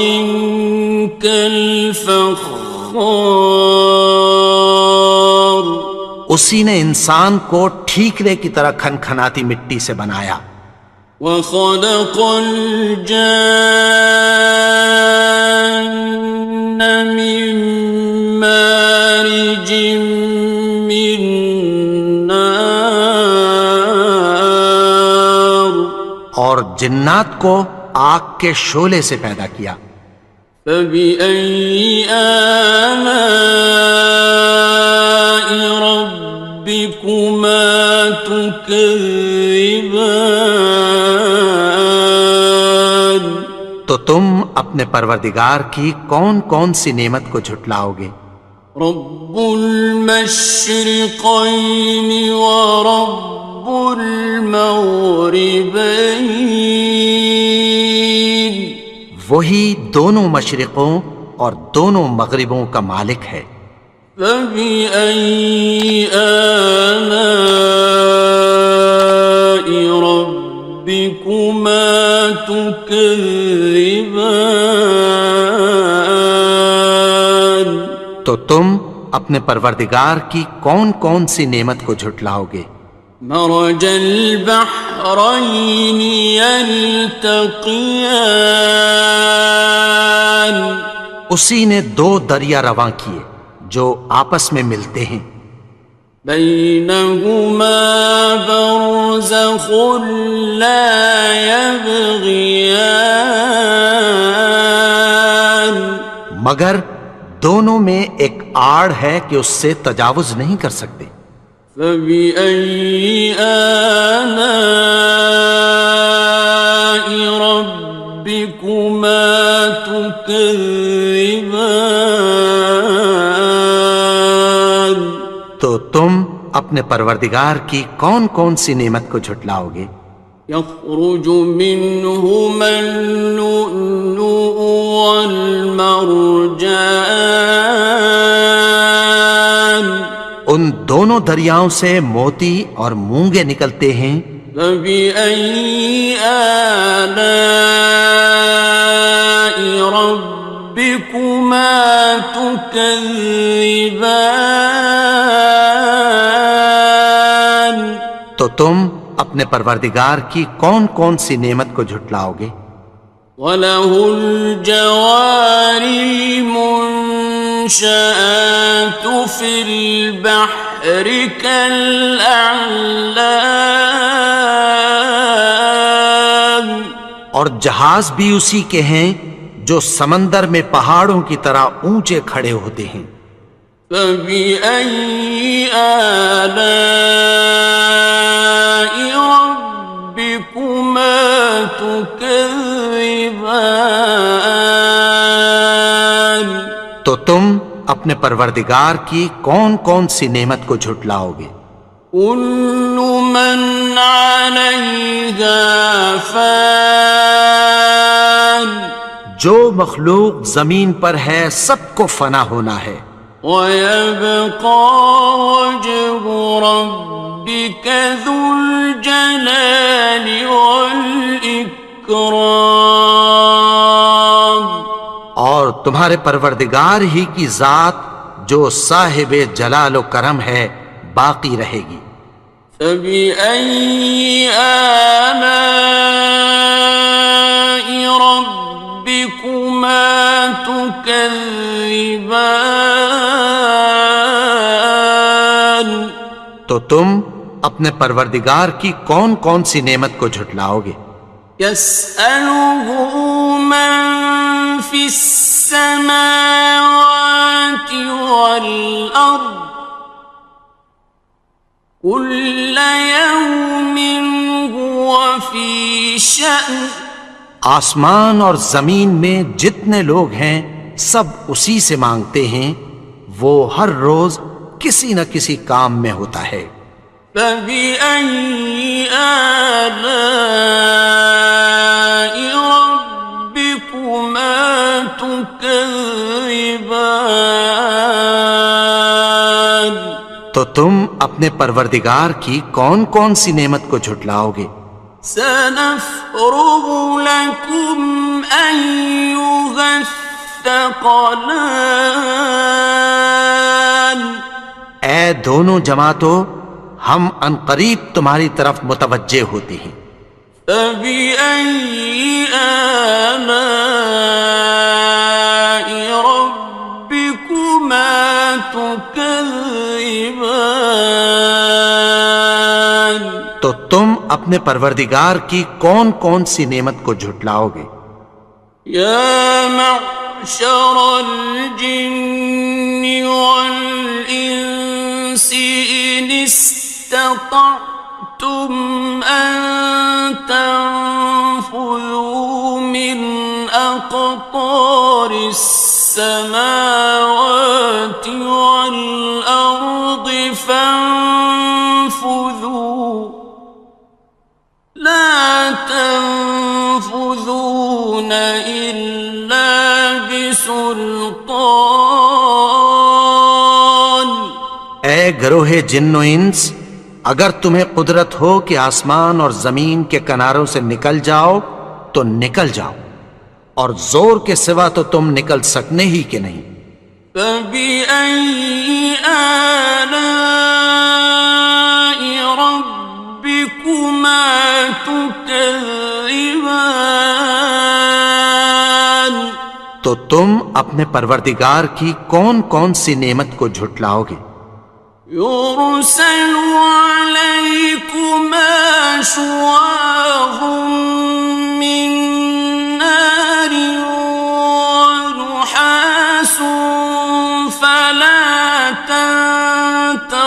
كالفخار اسی نے انسان کو ٹھیکرے کی طرح کھنکھناتی مٹی سے بنایا. وخلق الجان من مارج من نار اور جنات کو آگ کے شعلے سے پیدا کیا. فبأي آلاء ربكما تكذبان تو تم اپنے پروردگار کی کون کون سی نعمت کو جھٹلاؤ گے؟ رب المشرقين ورب المغربين وہی دونوں مشرقوں اور دونوں مغربوں کا مالک ہے. فبأي آلاء ربكما تكذبان؟ تو تم اپنے پروردگار کی کون کون سی نعمت کو جھٹلاؤ گے؟ مرج البحرين يلتقيان، اسی نے دو دریا رواں کیے جو آپس میں ملتے ہیں، بينهما برزخ لا يبغيان، مگر دونوں میں ایک آڑ ہے کہ اس سے تجاوز نہیں کر سکتے۔ فبأي آلاء ربكما تكذبان؟ تو تم اپنے پروردگار کی کون کون سی نعمت کو جھٹلاؤ گے؟ يخرج منهما اللؤلؤ والمرجان، ان دونوں دریاؤں سے موتی اور مونگے نکلتے ہیں۔ فبأي آلاء ربكما تكذبان؟ تو تم اپنے پروردگار کی کون کون سی نعمت کو جھٹلاؤ گے؟ وَلَهُ الْجَوَارِ الْمُنشَآتُ فِي الْبَحْرِ كَالْأَعْلَامِ، اور جہاز بھی اسی کے ہیں جو سمندر میں پہاڑوں کی طرح اونچے کھڑے ہوتے ہیں۔ فَبِأَيِّ آلَاءِ رَبِّكُمَا تُكَذِّبَانِ؟ تو تم اپنے پروردگار کی کون کون سی نعمت کو جھٹلاؤ گے؟ كُلُّ مَنْ عَلَيْهَا فَانٍ، جو مخلوق زمین پر ہے سب کو فنا ہونا ہے، وَيَبْقَى وَجْهُ رَبِّكَ ذُو الْجَلَالِ وَالْإِكْرَامِ، اور تمہارے پروردگار ہی کی ذات جو صاحب جلال و کرم ہے باقی رہے گی۔ فَبِأَيِّ آلَاءِ رَبِّكُمَا تُكَذِّبَانِ؟ تو تم اپنے پروردگار کی کون کون سی نعمت کو جھٹلاؤ گے؟ يَسْأَلُهُ مَن فِي السَّمَاوَاتِ وَالْأَرْضِ كُلَّ يَوْمٍ هُوَ فِي شَأْنٍ، آسمان اور زمین میں جتنے لوگ ہیں سب اسی سے مانگتے ہیں، وہ ہر روز کسی نہ کسی کام میں ہوتا ہے۔ فَبِأَيِّ آلَاءِ رَبِّكُمَا تُكَذِّبَانِ؟ تو تم اپنے پروردگار کی کون کون سی نعمت کو جھٹلاؤ گے؟ سَنَفْرُغُ لَكُمْ أَيُّهَ الثَّقَلَانِ، اے دونوں جماعتوں، ہم عنقریب تمہاری طرف متوجہ ہوتے ہیں۔ فَبِأَيِّ آلَاءِ رَبِّكُمَا تُكَذِّبَانِ؟ تو تم اپنے پروردگار کی کون کون سی نعمت کو جھٹلاؤ گے؟ یا معشر الجن والانس ان استطعتم ان تنفذوا من اقطار السماوات والارض فانفذوا لا تنفذون إلا بسلطان، گروہ جن و انس، اگر تمہیں قدرت ہو کہ آسمان اور زمین کے کناروں سے نکل جاؤ تو نکل جاؤ، اور زور کے سوا تو تم نکل سکنے ہی کہ نہیں۔ فَبِأَيِّ آلَاءِ رَبِّكُمَا تُكَذِّبَانِ، تو تم اپنے پروردگار کی کون کون سی نعمت کو جھٹلاؤ گے؟ يُرْسَلُ عَلَيْكُمَا شُوَاظٌ مِّن نَّارٍ وَنُحَاسٌ فَلَا تَنتَصِرَانِ،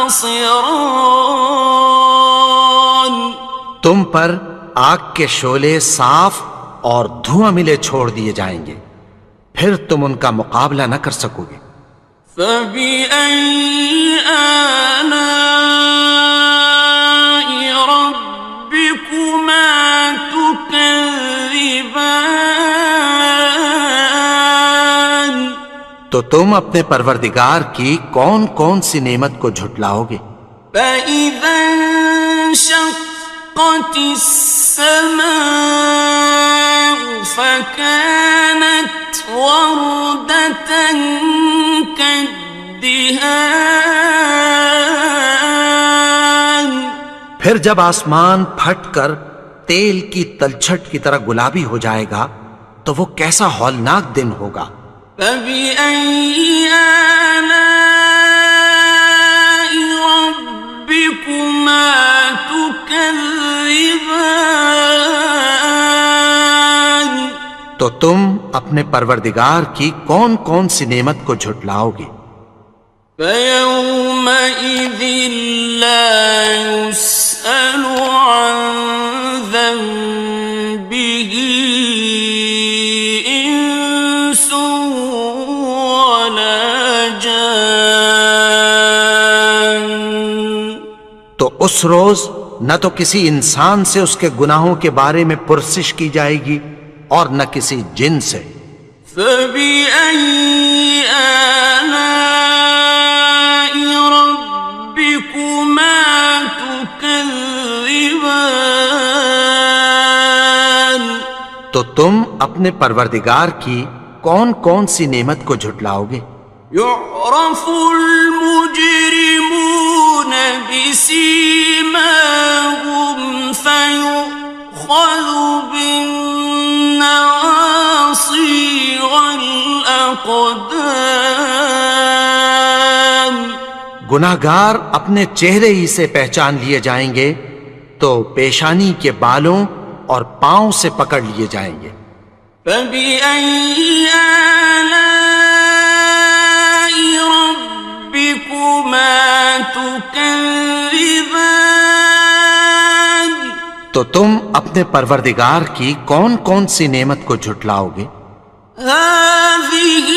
تم پر آگ کے شعلے صاف اور دھواں ملے چھوڑ دیے جائیں گے، پھر تم ان کا مقابلہ نہ کر سکو گے۔ فَبِأَيِّ آلَاءِ رَبِّكُمَا تُكَذِّبَانِ، تو تم اپنے پروردگار کی کون کون سی نعمت کو جھٹلاؤ گے؟ فَإِذَا انشَقَّتِ السَّمَاءُ فَكَانَتْ وَرْدَةً كَالدِّهَانِ، پھر جب آسمان پھٹ کر تیل کی تلچھٹ کی طرح گلابی ہو جائے گا تو وہ کیسا ہولناک دن ہوگا۔ فَبِأَيِّ آلَاءِ رَبِّكُمَا تُكَذِّبَانِ، تو تم اپنے پروردگار کی کون کون سی نعمت کو جھٹلاؤ گے؟ فَيَوْمَئِذٍ لَا يُسْأَلُ عَن ذَنبِهِ إِنسٌ وَلَا جَانٌّ، تو اس روز نہ تو کسی انسان سے اس کے گناہوں کے بارے میں پرسش کی جائے گی اور نہ کسی جن سے۔ فَبِأَيِّ آلَاءِ رَبِّكُمَا تُكَذِّبَانِ، تو تم اپنے پروردگار کی کون کون سی نعمت کو جھٹلاؤ گے؟ يُعْرَفُ الْمُجْرِمُونَ بِسِيمَاهُمْ فَيُؤْخَذُ بِالنَّوَاصِي وَالْأَقْدَامِ، گناہگار اپنے چہرے ہی سے پہچان لیے جائیں گے تو پیشانی کے بالوں اور پاؤں سے پکڑ لیے جائیں گے۔ فَبِأَيِّ آلَاءِ رَبِّكُمَا تُكَذِّبَانِ، تو تم اپنے پروردگار کی کون کون سی نعمت کو جھٹلاؤ گے؟ هَٰذِهِ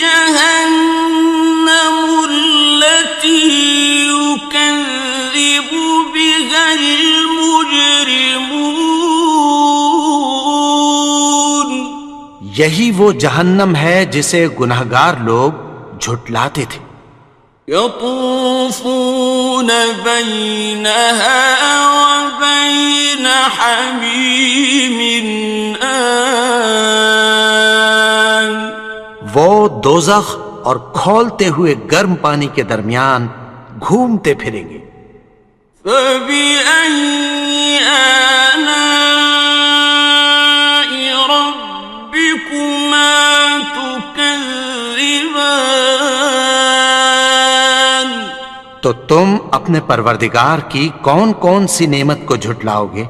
جَهَنَّمُ الَّتِي يُكَذِّبُ بِهَا الْمُجْرِمُونَ، یہی وہ جہنم ہے جسے گناہگار لوگ جھٹلاتے تھے۔ يَطُوفُونَ بَيْنَهَا وَبَيْنَ حَمِيمٍ آنٍ، وہ دوزخ اور کھولتے ہوئے گرم پانی کے درمیان گھومتے پھریں گے۔ فَبِأَيِّ آلَاءِ رَبِّكُمَا تُكَذِّبَانِ، تو تم اپنے پروردگار کی کون کون سی نعمت کو جھٹلاؤ گے؟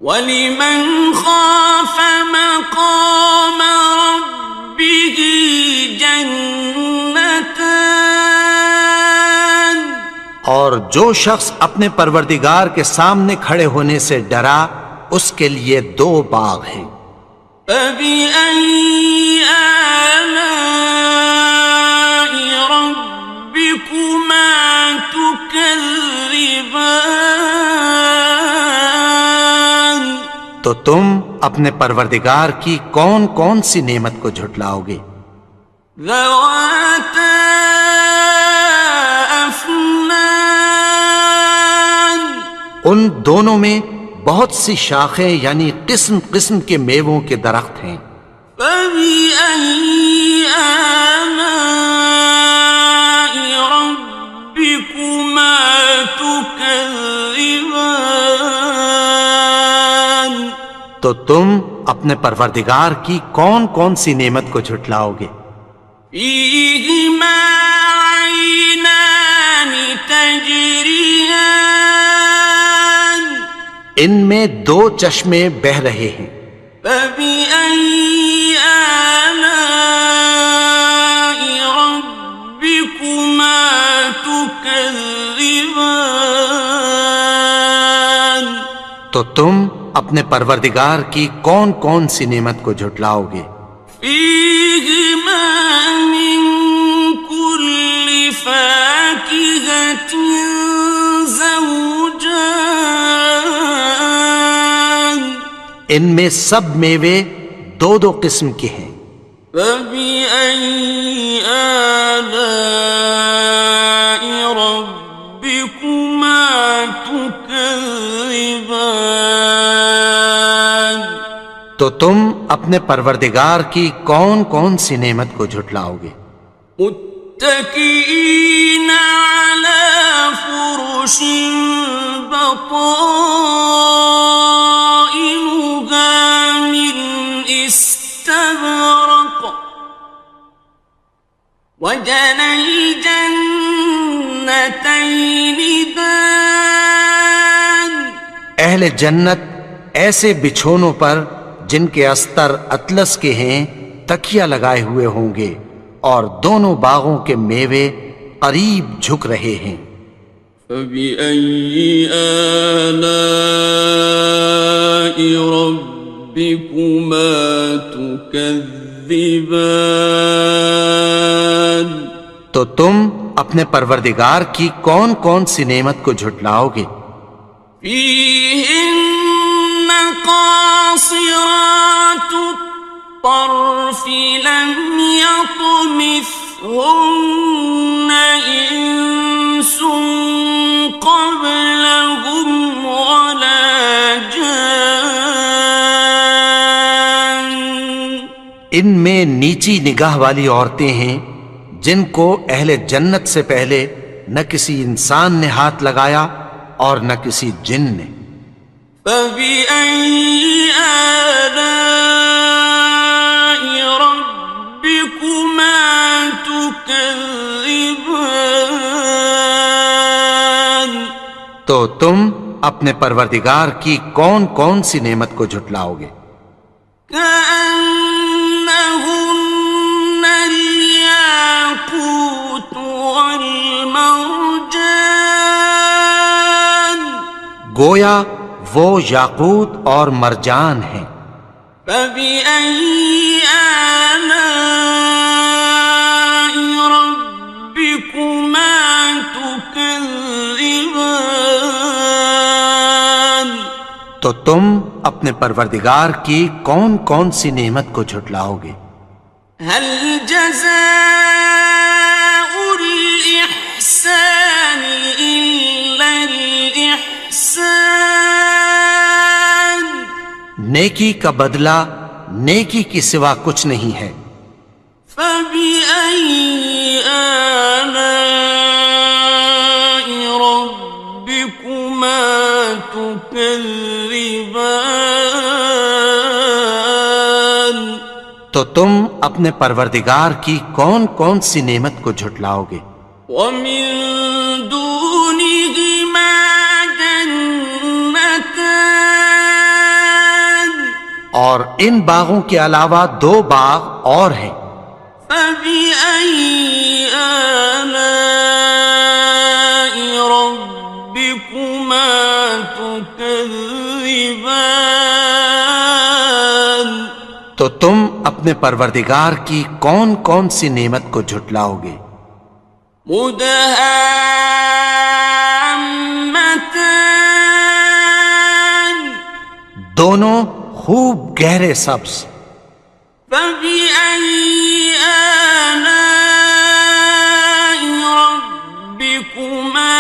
وَلِمَنْ خَافَ مَقَامَ رَبِّهِ جَنَّتَانِ، اور جو شخص اپنے پروردگار کے سامنے کھڑے ہونے سے ڈرا اس کے لیے دو باغ ہیں۔ فَبِأَيِّ آلَاءِ رَبِّكُمَا تُكَذِّبَانِ، تو تم اپنے پروردگار کی کون کون سی نعمت کو جھٹلاؤ گے؟ ذَوَاتَا أَفْنَانٍ دونوں میں بہت سی شاخیں یعنی قسم قسم کے میووں کے درخت ہیں۔ فَبِأَيِّ آلَاءِ رَبِّكُمَا تُكَذِّبَانِ تو تم اپنے پروردگار کی کون کون سی نعمت کو جھٹلاؤ گے؟ فِيهِمَا عَيْنَانِ تَجْرِيَانِ ان میں دو چشمے بہہ رہے ہیں۔ فَبِأَيِّ آلَاءِ رَبِّكُمَا تُكَذِّبَانِ تو تم اپنے پروردگار کی کون کون سی نعمت کو جھٹلاؤ گے؟ فِيهِمَا مِن كُلِّ فَاكِهَةٍ زَوْجَانِ ان میں سب میوے دو دو قسم کے ہیں۔ فَبِأَيِّ آلَاءِ رَبِّكُمَا تُكَذِّبَانِ تو تم اپنے پروردگار کی کون کون سی نعمت کو جھٹلاؤ گے؟ متكئين على فرش بطائنها من استبرق وجنى الجنتين دان اہل جنت ایسے بچھونوں پر جن کے استر اطلس کے ہیں تکیہ لگائے ہوئے ہوں گے، اور دونوں باغوں کے میوے قریب جھک رہے ہیں۔ فَبِأَيِّ آلَاءِ رَبِّكُمَا تُكَذِّبَانِ تو تم اپنے پروردگار کی کون کون سی نعمت کو جھٹلاؤ گے؟ فِيهِنَّ قَاصِرَاتُ الطَّرْفِ لَمْ يَطْمِثْهُنَّ إِنسٌ قَبْلَهُمْ وَلَا جَانٌّ ان میں نیچی نگاہ والی عورتیں ہیں جن کو اہل جنت سے پہلے نہ کسی انسان نے ہاتھ لگایا اور نہ کسی جن نے۔ فَبِأَيِّ آلَاءِ رَبِّكُمَا تُكَذِّبَانِ تو تم اپنے پروردگار کی کون کون سی نعمت کو جھٹلاؤ گے؟ كَأَنَّهُنَّ الْيَاقُوتُ وَالْمَرْجَانُ گویا وہ یاقوت اور مرجان ہیں۔ فَبِأَيِّ آلَاءِ رَبِّكُمَا تُكَذِّبَانِ تو تم اپنے پروردگار کی کون کون سی نعمت کو جھٹلاؤ گے؟ هَلْ جَزَاءُ الْإِحْسَانِ إِلَّا الْإِحْسَانُ نیکی کا بدلہ نیکی کی سوا کچھ نہیں ہے۔ فَبِأَيِّ آلَاءِ رَبِّكُمَا تُكَذِّبَانِ تو تم اپنے پروردگار کی کون کون سی نعمت کو جھٹلاؤ گے؟ وَمِن دُونِهِمَا جَنَّتَانِ اور ان باغوں کے علاوہ دو باغ اور ہیں۔ فَبِأَيِّ آلَاءِ رَبِّكُمَا تُكَذِّبَانِ تو تم اپنے پروردگار کی کون کون سی نعمت کو جھٹلاؤ گے؟ مُدْهَامَّتَانِ دونوں خوب گہرے سبز۔ فَبِأَيِّ آلَاءِ رَبِّكُمَا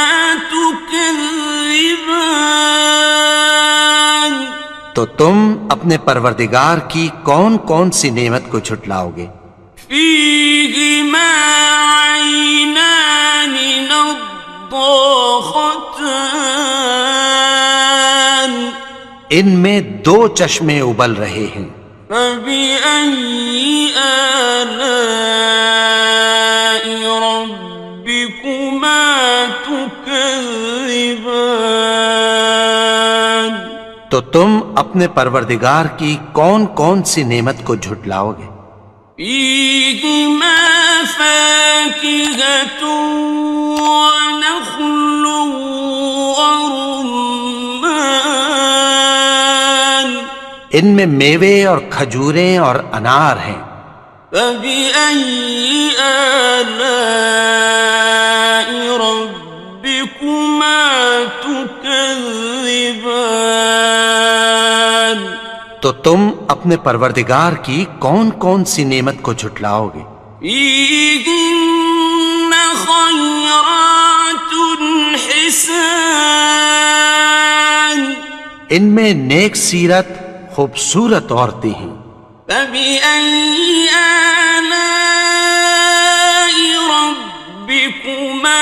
تُكَذِّبَانِ تو تم اپنے پروردگار کی کون کون سی نعمت کو جھٹلاؤ گے؟ فيهما عينان نضاختان ان میں دو چشمے ابل رہے ہیں، فبأي آلاء ربكما تكذبان تو تم اپنے پروردگار کی کون کون سی نعمت کو جھٹلاؤ گے؟ فيهما فاكهة ونخل ورمان ان میں میوے اور کھجوریں اور انار ہیں۔ فبأي آلاء ربكما تكذبان تو تم اپنے پروردگار کی کون کون سی نعمت کو جھٹلاؤ گے؟ فيهن خيرات حسان ان میں نیک سیرت خوبصورت عورتیں ہیں۔ فبأي آلاء ربكما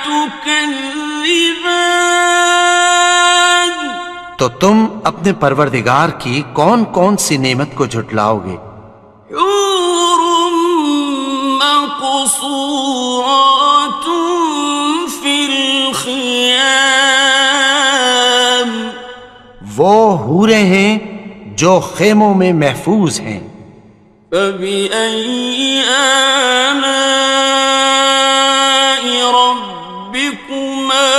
تكذبان تو تم اپنے پروردگار کی کون کون سی نعمت کو جھٹلاؤ گے؟ حور مقصورات في الخيام وہ حوریں ہیں جو خیموں میں محفوظ ہیں۔ فبأي آلاء ربكما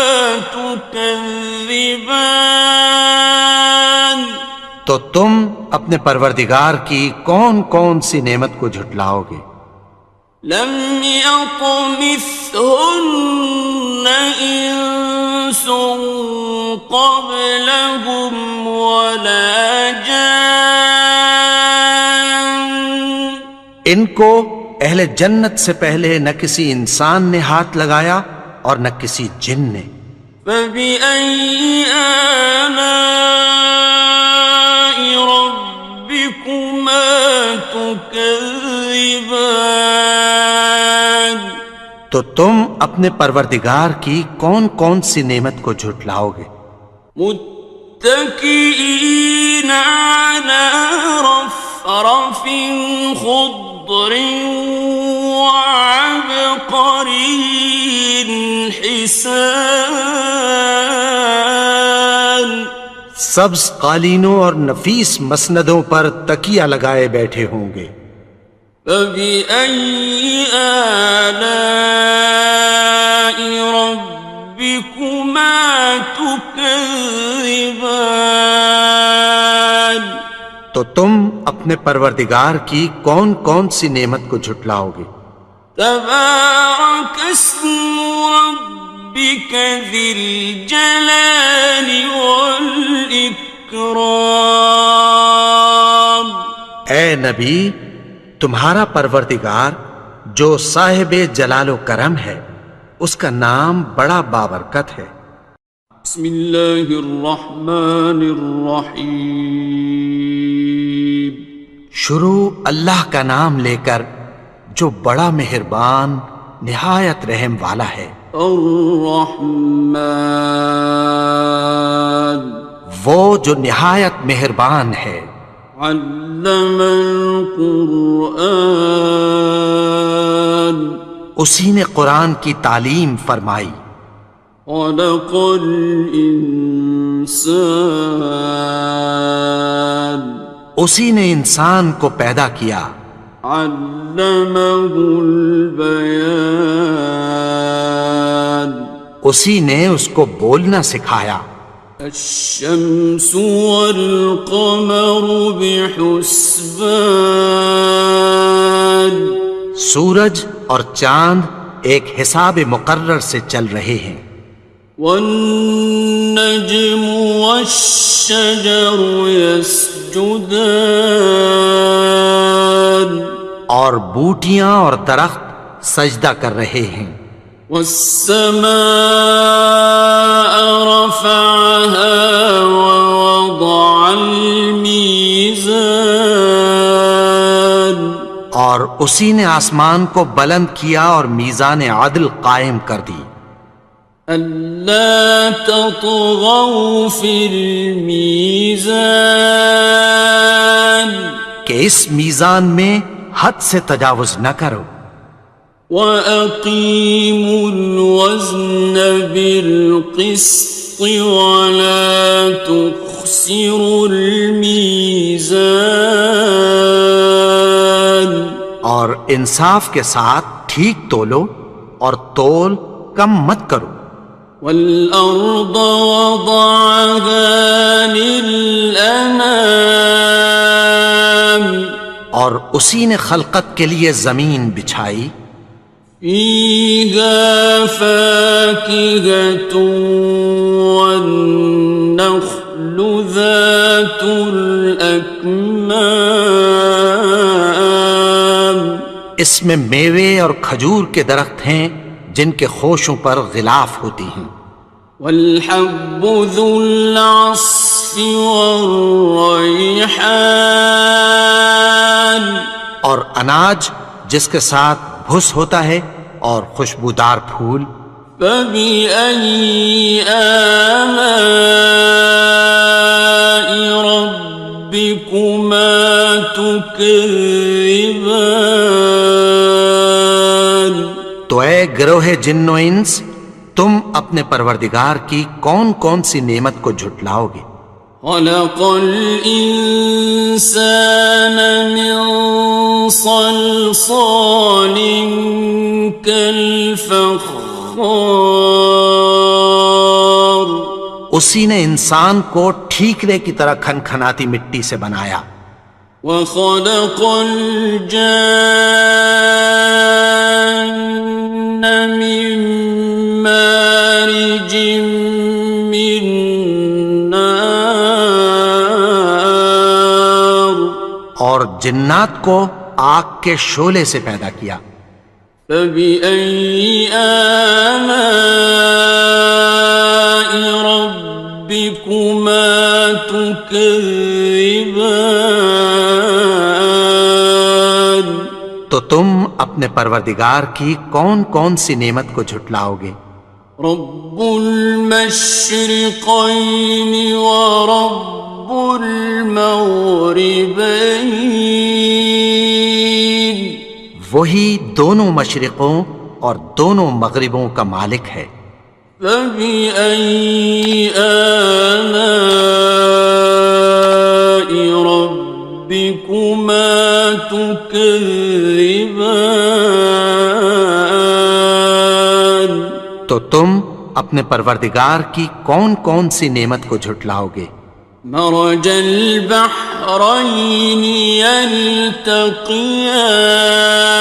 تكذبان تو تم اپنے پروردگار کی کون کون سی نعمت کو جھٹلاؤ گے؟ لم يطمثهن إنس قبلهم ولا جان ان کو اہل جنت سے پہلے نہ کسی انسان نے ہاتھ لگایا اور نہ کسی جن نے۔ فبأي آلاء ربكما تكذبان تو تم اپنے پروردگار کی کون کون سی نعمت کو جھٹلاؤ گے؟ متكئين على رفرف خضر وعبقري حسان سبز قالینوں اور نفیس مسندوں پر تکیہ لگائے بیٹھے ہوں گے۔ فبأي آلاء ربكما تكذبان تو تم اپنے پروردگار کی کون کون سی نعمت کو جھٹلاؤ گے؟ تبارك اسم ربك ذي الجلال والإكرام اے نبی، تمہارا پروردگار جو صاحب جلال و کرم ہے، اس کا نام بڑا بابرکت ہے۔ بسم اللہ الرحمن الرحیم شروع اللہ کا نام لے کر جو بڑا مہربان نہایت رحم والا ہے۔ الرحمن وہ جو نہایت مہربان ہے۔ علم القرآن اسی نے قرآن کی تعلیم فرمائی۔ خلق الانسان اسی نے انسان کو پیدا کیا۔ علمہ البیان اسی نے اس کو بولنا سکھایا۔ الشمس والقمر بحسبان سورج اور چاند ایک حساب مقرر سے چل رہے ہیں۔ والنجم والشجر يسجدان اور بوٹیاں اور درخت سجدہ کر رہے ہیں۔ والسماء رفعها ووضع اور اسی نے آسمان کو بلند کیا اور میزان عدل قائم کر دی ألا تطغوا في الميزان کہ اس میزان میں حد سے تجاوز نہ کرو وأقيموا الوزن بالقسط ولا تخسروا الميزان اور انصاف کے ساتھ ٹھیک تولو اور تول کم مت کرو والأرض وضعها للأنام اور اسی نے خلقت کے لیے زمین بچھائی فيها فاكهة والنخل ذات الأكمام اس میں میوے اور کھجور کے درخت ہیں جن کے خوشوں پر غلاف ہوتی ہیں والحب ذو العصف والريحان اور اناج جس کے ساتھ بھس ہوتا ہے اور خوشبودار پھول فبأي آلاء ربكما تكذبان تو اے گروہ جن و انس تم اپنے پروردگار کی کون کون سی نعمت کو جھٹلاؤ گے خلق الإنسان من صلصال كالفخار اسی نے انسان کو ٹھیکرے کی طرح کھنکھناتی مٹی سے بنایا وخلق الجان من مارج من نار اور جنات کو آگ کے شعلے سے پیدا کیا فبأي آلاء ربكما تكذبان تو تم اپنے پروردگار کی کون کون سی نعمت کو جھٹلاؤ گے رب المشرقين ورب المغربين وہی دونوں مشرقوں اور دونوں مغربوں کا مالک ہے فبأي آلاء ربكما تكذبان تو تم اپنے پروردگار کی کون کون سی نعمت کو جھٹلاؤ گے مرج البحرين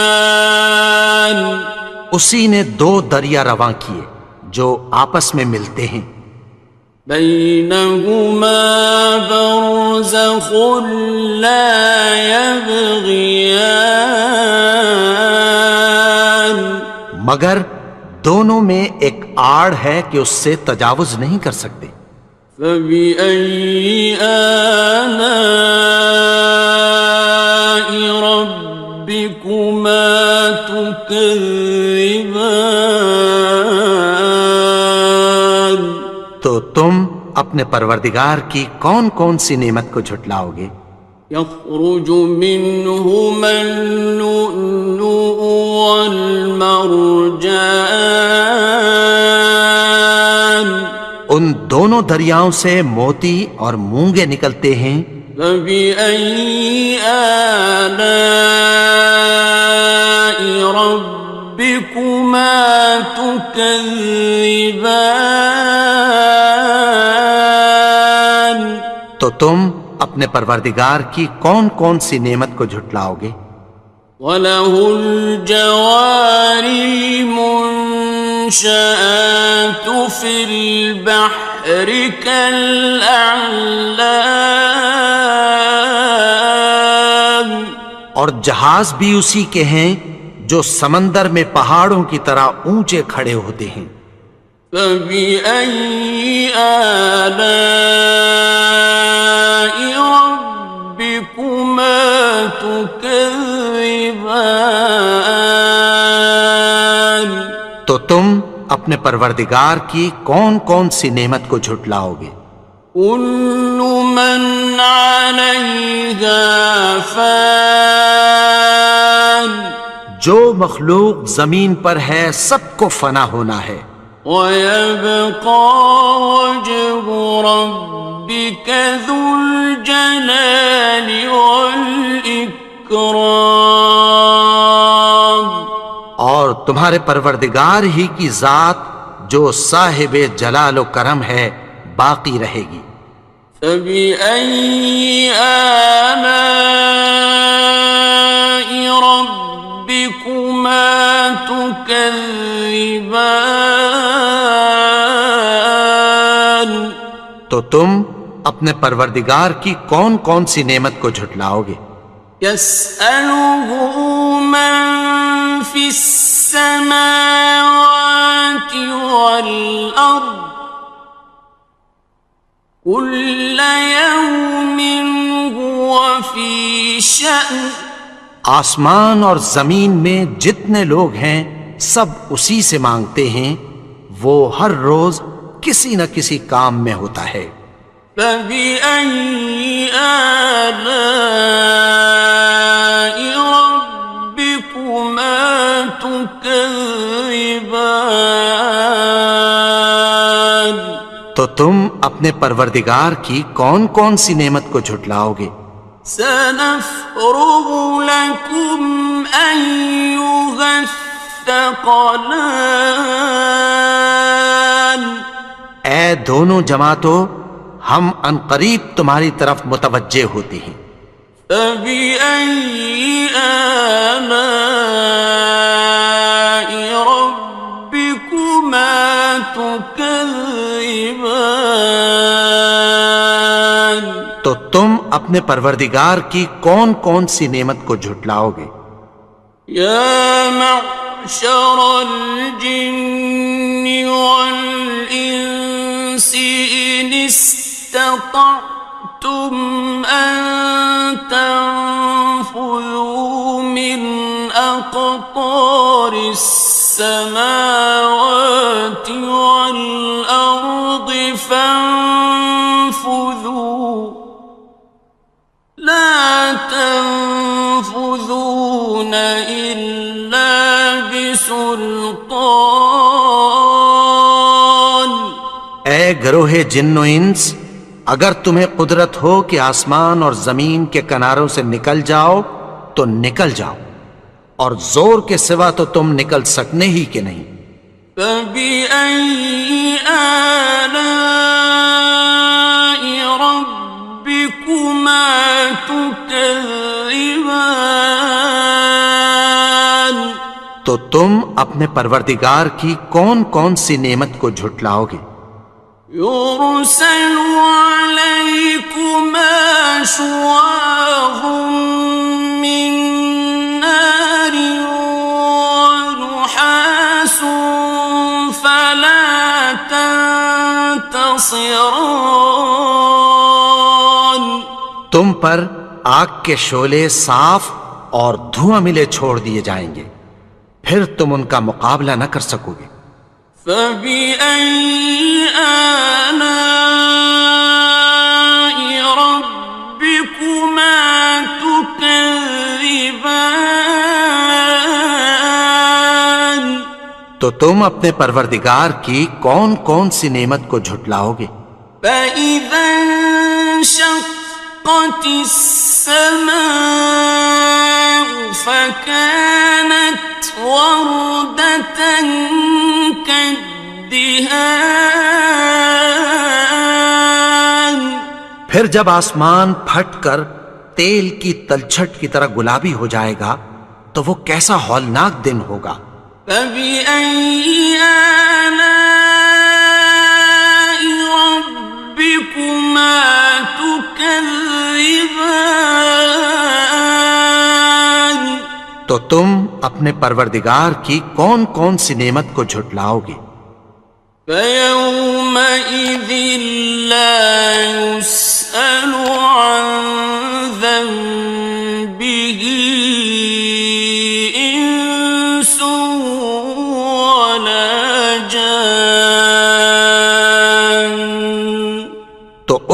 يلتقيان اسی نے دو دریا رواں کیے جو آپس میں ملتے ہیں بينهما برزخ لا يبغيان مگر دونوں میں ایک آڑ ہے کہ اس سے تجاوز نہیں کر سکتے فبأي آلاء ربكما تكذبان تو تم اپنے پروردگار کی کون کون سی نعمت کو جھٹلاؤ گے يخرج منهما اللؤلؤ والمرجان ان دونوں دریاؤں سے موتی اور مونگے نکلتے ہیں فبأي آلاء ربكما تكذبان تو تم اپنے پروردگار کی کون کون سی نعمت کو جھٹلاؤ گے وَلَهُ الْجَوَارِ الْمُنشَآتُ فِي الْبَحْرِ كَالْأَعْلَامِ اور جہاز بھی اسی کے ہیں جو سمندر میں پہاڑوں کی طرح اونچے کھڑے ہوتے ہیں فَبِأَيِّ آلَاءِ رَبِّكُمَا تُكَذِّبَانِ تو تم اپنے پروردگار کی کون کون سی نعمت کو جھٹلاؤ گے؟ كل من عليها فان جو مخلوق زمین پر ہے سب کو فنا ہونا ہے، ويبقى وجه ربك ذو الجلال والإكرام اور تمہارے پروردگار ہی کی ذات جو صاحب جلال و کرم ہے باقی رہے گی۔ فبأي آلاء ربكما تكذبان تو تم اپنے پروردگار کی کون کون سی نعمت کو جھٹلاؤ گے؟ يسأله من في السماوات والأرض كل يوم هو في شأن آسمان اور زمین میں جتنے لوگ ہیں سب اسی سے مانگتے ہیں، وہ ہر روز کسی نہ کسی کام میں ہوتا ہے۔ فبأي آلاء ربكما تكذبان تو تم اپنے پروردگار کی کون کون سی نعمت کو جھٹلاؤ گے؟ سنفرغ لكم أيها الثقلان اے دونوں جماعتوں، ہم عنقریب تمہاری طرف متوجہ ہوتے ہیں۔ فبأي آلاء ربكما تكذبان تو تم اپنے پروردگار کی کون کون سی نعمت کو جھٹلاؤ گے؟ يا معشر الجن والإنس إن استطعتم أن تنفذوا من أقطار السماوات والأرض فانفذوا لا تنفذون إلا بسلطان اے گروہ جن و انس، اگر تمہیں قدرت ہو کہ آسمان اور زمین کے کناروں سے نکل جاؤ تو نکل جاؤ، اور زور کے سوا تو تم نکل سکنے ہی کہ نہیں۔ فبأي آلاء ربكما تكذبان تو تم اپنے پروردگار کی کون کون سی نعمت کو جھٹلاؤ گے؟ يرسل عليكما شواظ من نار ونحاس فلا تنتصران تم پر آگ کے شعلے صاف اور دھواں ملے چھوڑ دیے جائیں گے، پھر تم ان کا مقابلہ نہ کر سکو گے۔ فبأي آلاء ربكما تكذبان تو تم اپنے پروردگار کی کون کون سی نعمت کو جھٹلاؤ گے؟ فإذا انشقت السماء فكانت وردة كالدهان پھر جب آسمان پھٹ کر تیل کی تلچھٹ کی طرح گلابی ہو جائے گا تو وہ کیسا ہولناک دن ہوگا۔ فبأي آلاء ربكما تكذبان تو تم اپنے پروردگار کی کون کون سی نعمت کو جھٹلاؤ گے؟ فيومئذ لا يسأل عن ذنبه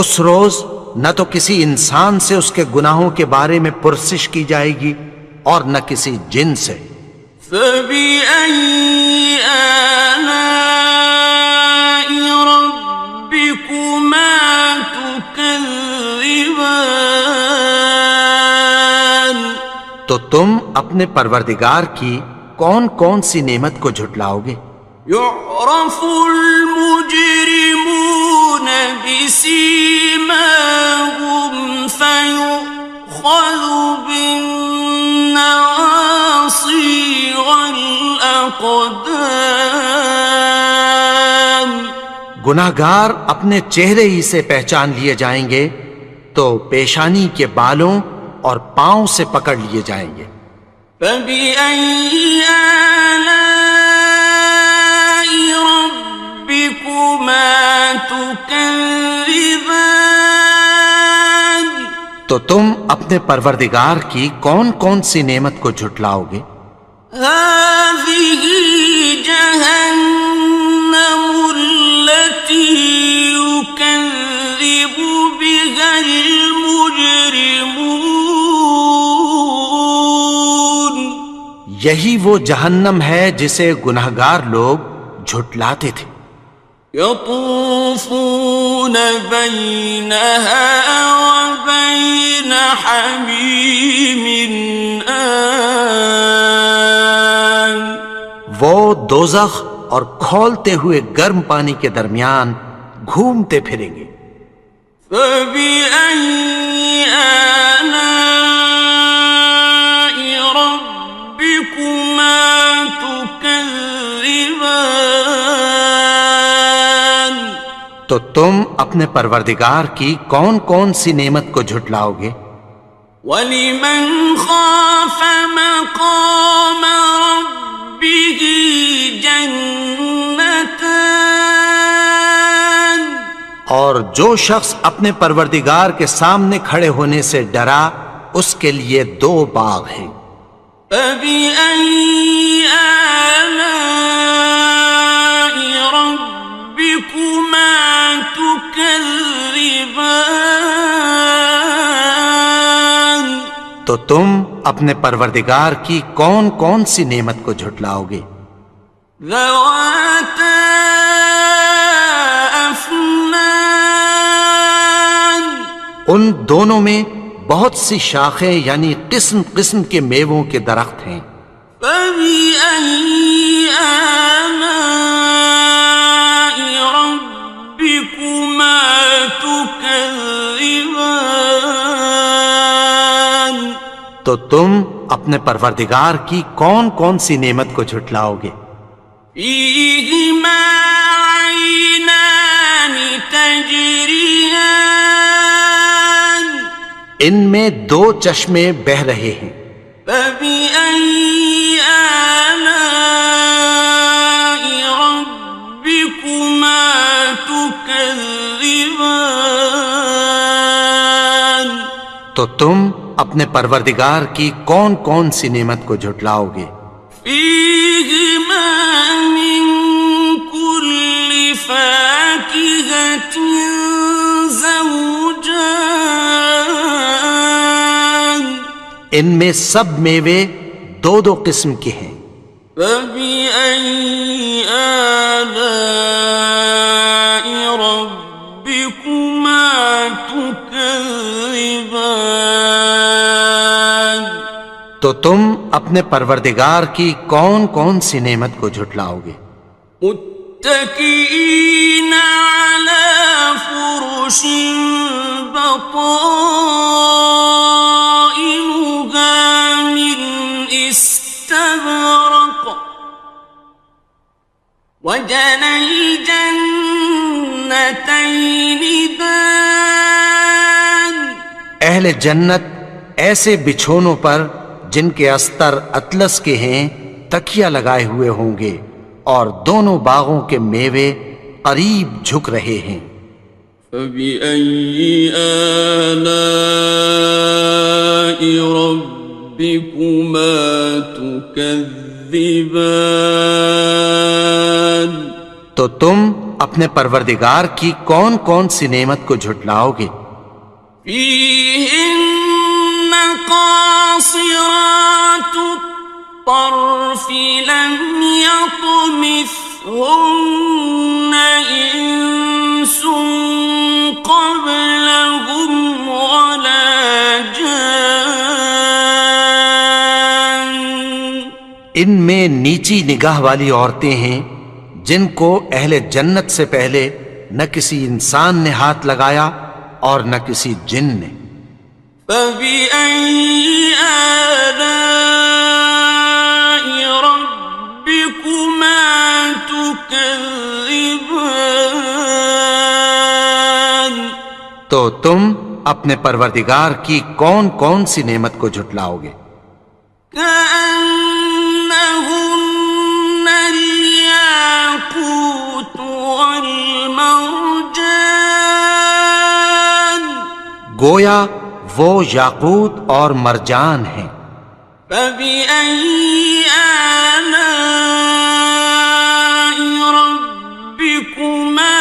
اس روز نہ تو کسی انسان سے اس کے گناہوں کے بارے میں پرسش کی جائے گی اور نہ کسی جن سے۔ فَبِأَيِّ آلَاءِ رَبِّكُمَا تُكَذِّبَانِ، تو تم اپنے پروردگار کی کون کون سی نعمت کو جھٹلاؤ گے؟ يعرف المجرمون بسيماهم فيؤخذ بالنواصي والأقدام۔ گناہگار اپنے چہرے ہی سے پہچان لیے جائیں گے تو پیشانی کے بالوں اور پاؤں سے پکڑ لیے جائیں گے۔ فَبِأَيِّ آلَاءِ رَبِّكُمَا تُكَذِّبَانِ، تو تم اپنے پروردگار کی کون کون سی نعمت کو جھٹلاؤ گے؟ هَٰذِهِ جَهَنَّمُ الَّتِي يُكَذِّبُ بِهَا الْمُجْرِمُونَ، یہی وہ جہنم ہے جسے گناہگار لوگ جھٹلاتے تھے۔ يطوفون بينها وبين حميم آن، وہ دوزخ اور کھولتے ہوئے گرم پانی کے درمیان گھومتے پھریں گے۔ فبأي آلاء ربكما تكذبان، تو تم اپنے پروردگار کی کون کون سی نعمت کو جھٹلاؤ گے؟ ولمن خاف مقام ربه جنتان، اور جو شخص اپنے پروردگار کے سامنے کھڑے ہونے سے ڈرا اس کے لیے 2 باغ ہیں۔ فبأي آلاء ربكما تكذبان، تو تم اپنے پروردگار کی کون کون سی نعمت کو جھٹلاؤ گے؟ ذواتا افنان، ان دونوں میں بہت سی شاخیں یعنی قسم قسم کے میووں کے درخت ہیں۔ فبأي آلاء ربكما تكذبان، تو تم اپنے پروردگار کی کون کون سی نعمت کو جھٹلاؤ گے؟ فيهما عينان تجريان، ان میں 2 چشمے بہہ رہے ہیں۔ فبأي آلاء ربكما تكذبان، تو تم اپنے پروردگار کی کون کون سی نعمت کو جھٹلاؤ گے؟ فيهما من كل فاكهة زوجان، ان میں سب میوے 2 قسم کے ہیں۔ فبأي آلاء ربكما تكذبان، تو تم اپنے پروردگار کی کون کون سی نعمت کو جھٹلاؤ گے؟ متكئين على فرش بطائنها من استبرق، وجنى الجنتين دان، اہل جنت ایسے بچھونوں پر جن کے استر اطلس کے ہیں تکیہ لگائے ہوئے ہوں گے اور دونوں باغوں کے میوے قریب جھک رہے ہیں۔ فبأي آلاء ربكما تكذبان، تو تم اپنے پروردگار کی کون کون سی نعمت کو جھٹلاؤ گے؟ فيهن قاصرات الطرف لم يطمثهن إنس قبلهم ولا جان. ان میں نیچی نگاہ والی عورتیں ہیں جن کو اہل جنت سے پہلے نہ کسی انسان نے ہاتھ لگایا اور نہ کسی جن نے. فبأي آلاء ربكما تكذبان. تو تم اپنے پروردگار کی کون کون سی نعمت کو جھٹلاؤ گے؟ كأنهن الياقوت والمرجان. گویا وہ یاقوت اور مرجان ہیں. فبأي آلاء ربكما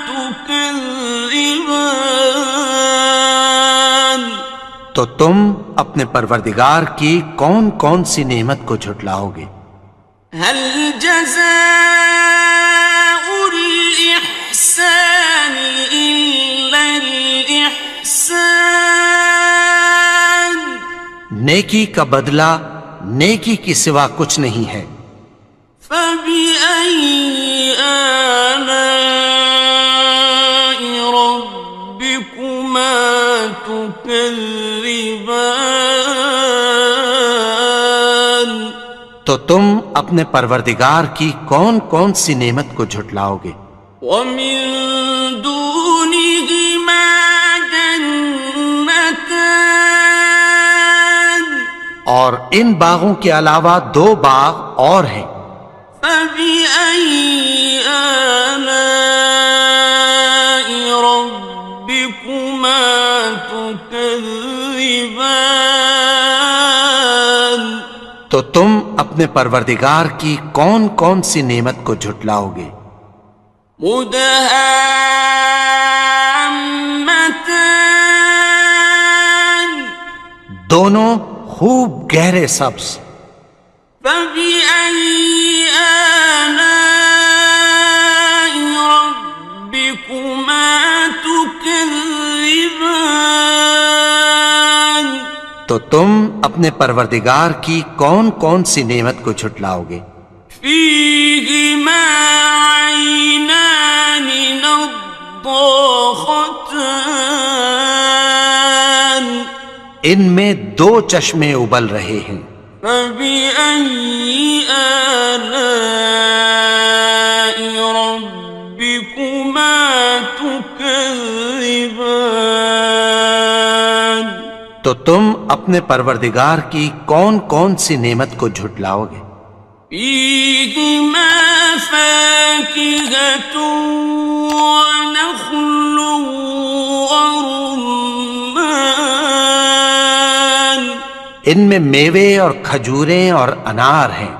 تكذبان. تو تم اپنے پروردگار کی کون کون سی نعمت کو جھٹلاؤ گے؟ هل جزاء الإحسان إلا الإحسان. نیکی کا بدلہ نیکی کی سوا کچھ نہیں ہے. فبأي آلاء ربكما تكذبان. تو تم اپنے پروردگار کی کون کون سی نعمت کو جھٹلاؤ گے؟ ومن دونهما جنتان. اور ان باغوں کے علاوہ دو باغ اور ہیں. فبأي آلاء ربكما تكذبان. تو تم اپنے پروردگار کی کون کون سی نعمت کو جھٹلاؤ گے؟ مدهامتان. دونوں خوب گہرے سبز. فبأي آلاء ربكما تكذبان. تو تم اپنے پروردگار کی کون کون سی نعمت کو جھٹلاؤ گے؟ فيهما عينان نضاختان. ان میں دو چشمے ابل رہے ہیں. فبأي آلاء ربكما تكذبان. تو تم اپنے پروردگار کی کون کون سی نعمت کو جھٹلاؤ گے؟ فيهما فاكهة ونخل ورمان. ان میں میوے اور کھجوریں اور انار ہیں.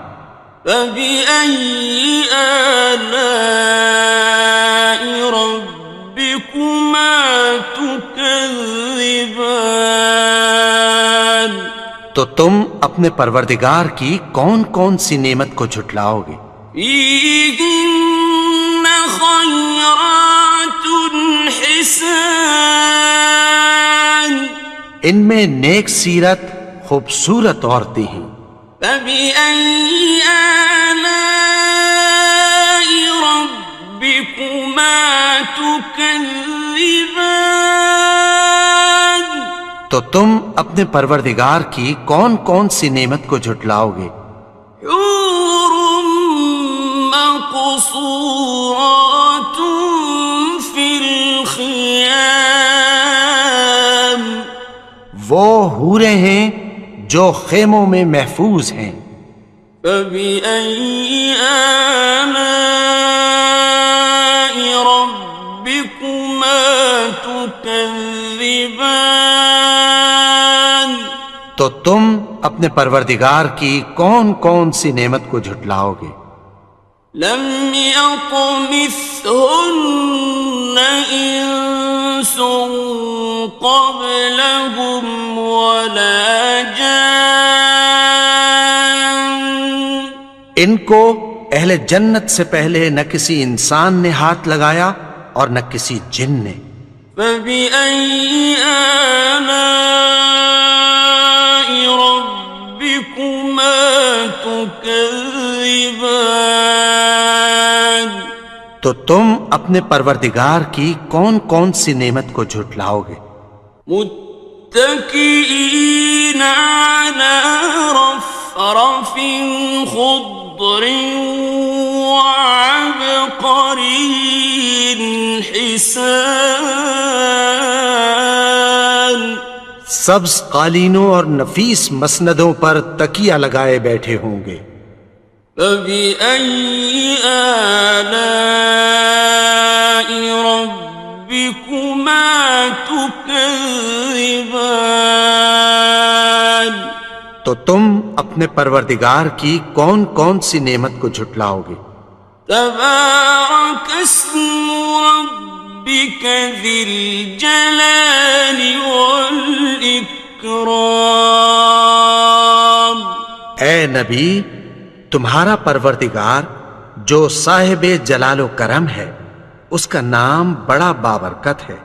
فبأي آلاء ربكما تكذبان. تو تم اپنے پروردگار کی کون کون سی نعمت کو جھٹلاؤ گے؟ فيهن خيرات حسان. ان میں نیک سیرت خوبصورت عورتیں ہیں. فبأي آلاء ربكما تكذبان. تو تم اپنے پروردگار کی کون کون سی نعمت کو جھٹلاؤ گے؟ حور مقصورات في الخيام. وہ حوریں ہیں جو خیموں میں محفوظ ہیں. فبأي آلاء ربكما تكذبان. تو تم اپنے پروردگار کی کون کون سی نعمت کو جھٹلاؤ گے؟ لم يطمثهن إنس قبلهم ولا جان ان کو اہل جنت سے پہلے نہ کسی انسان نے ہاتھ لگایا اور نہ کسی جن نے. فبأي آلاء ربكما تكذبان تو تم اپنے پروردگار کی کون کون سی نعمت کو جھٹلاؤ گے؟ متكئين على رفرف خضر وعبقري حسان سبز قالینوں اور نفیس مسندوں پر تکیہ لگائے بیٹھے ہوں گے. فبأي آلاء ربكما تكذبان تو تم اپنے پروردگار کی کون کون سی نعمت کو جھٹلاؤ گے؟ تبارك اسم ربك ذي الجلال والإكرام. اے نبی، تمہارا پروردگار جو صاحب جلال و کرم ہے، اس کا نام بڑا بابرکت ہے.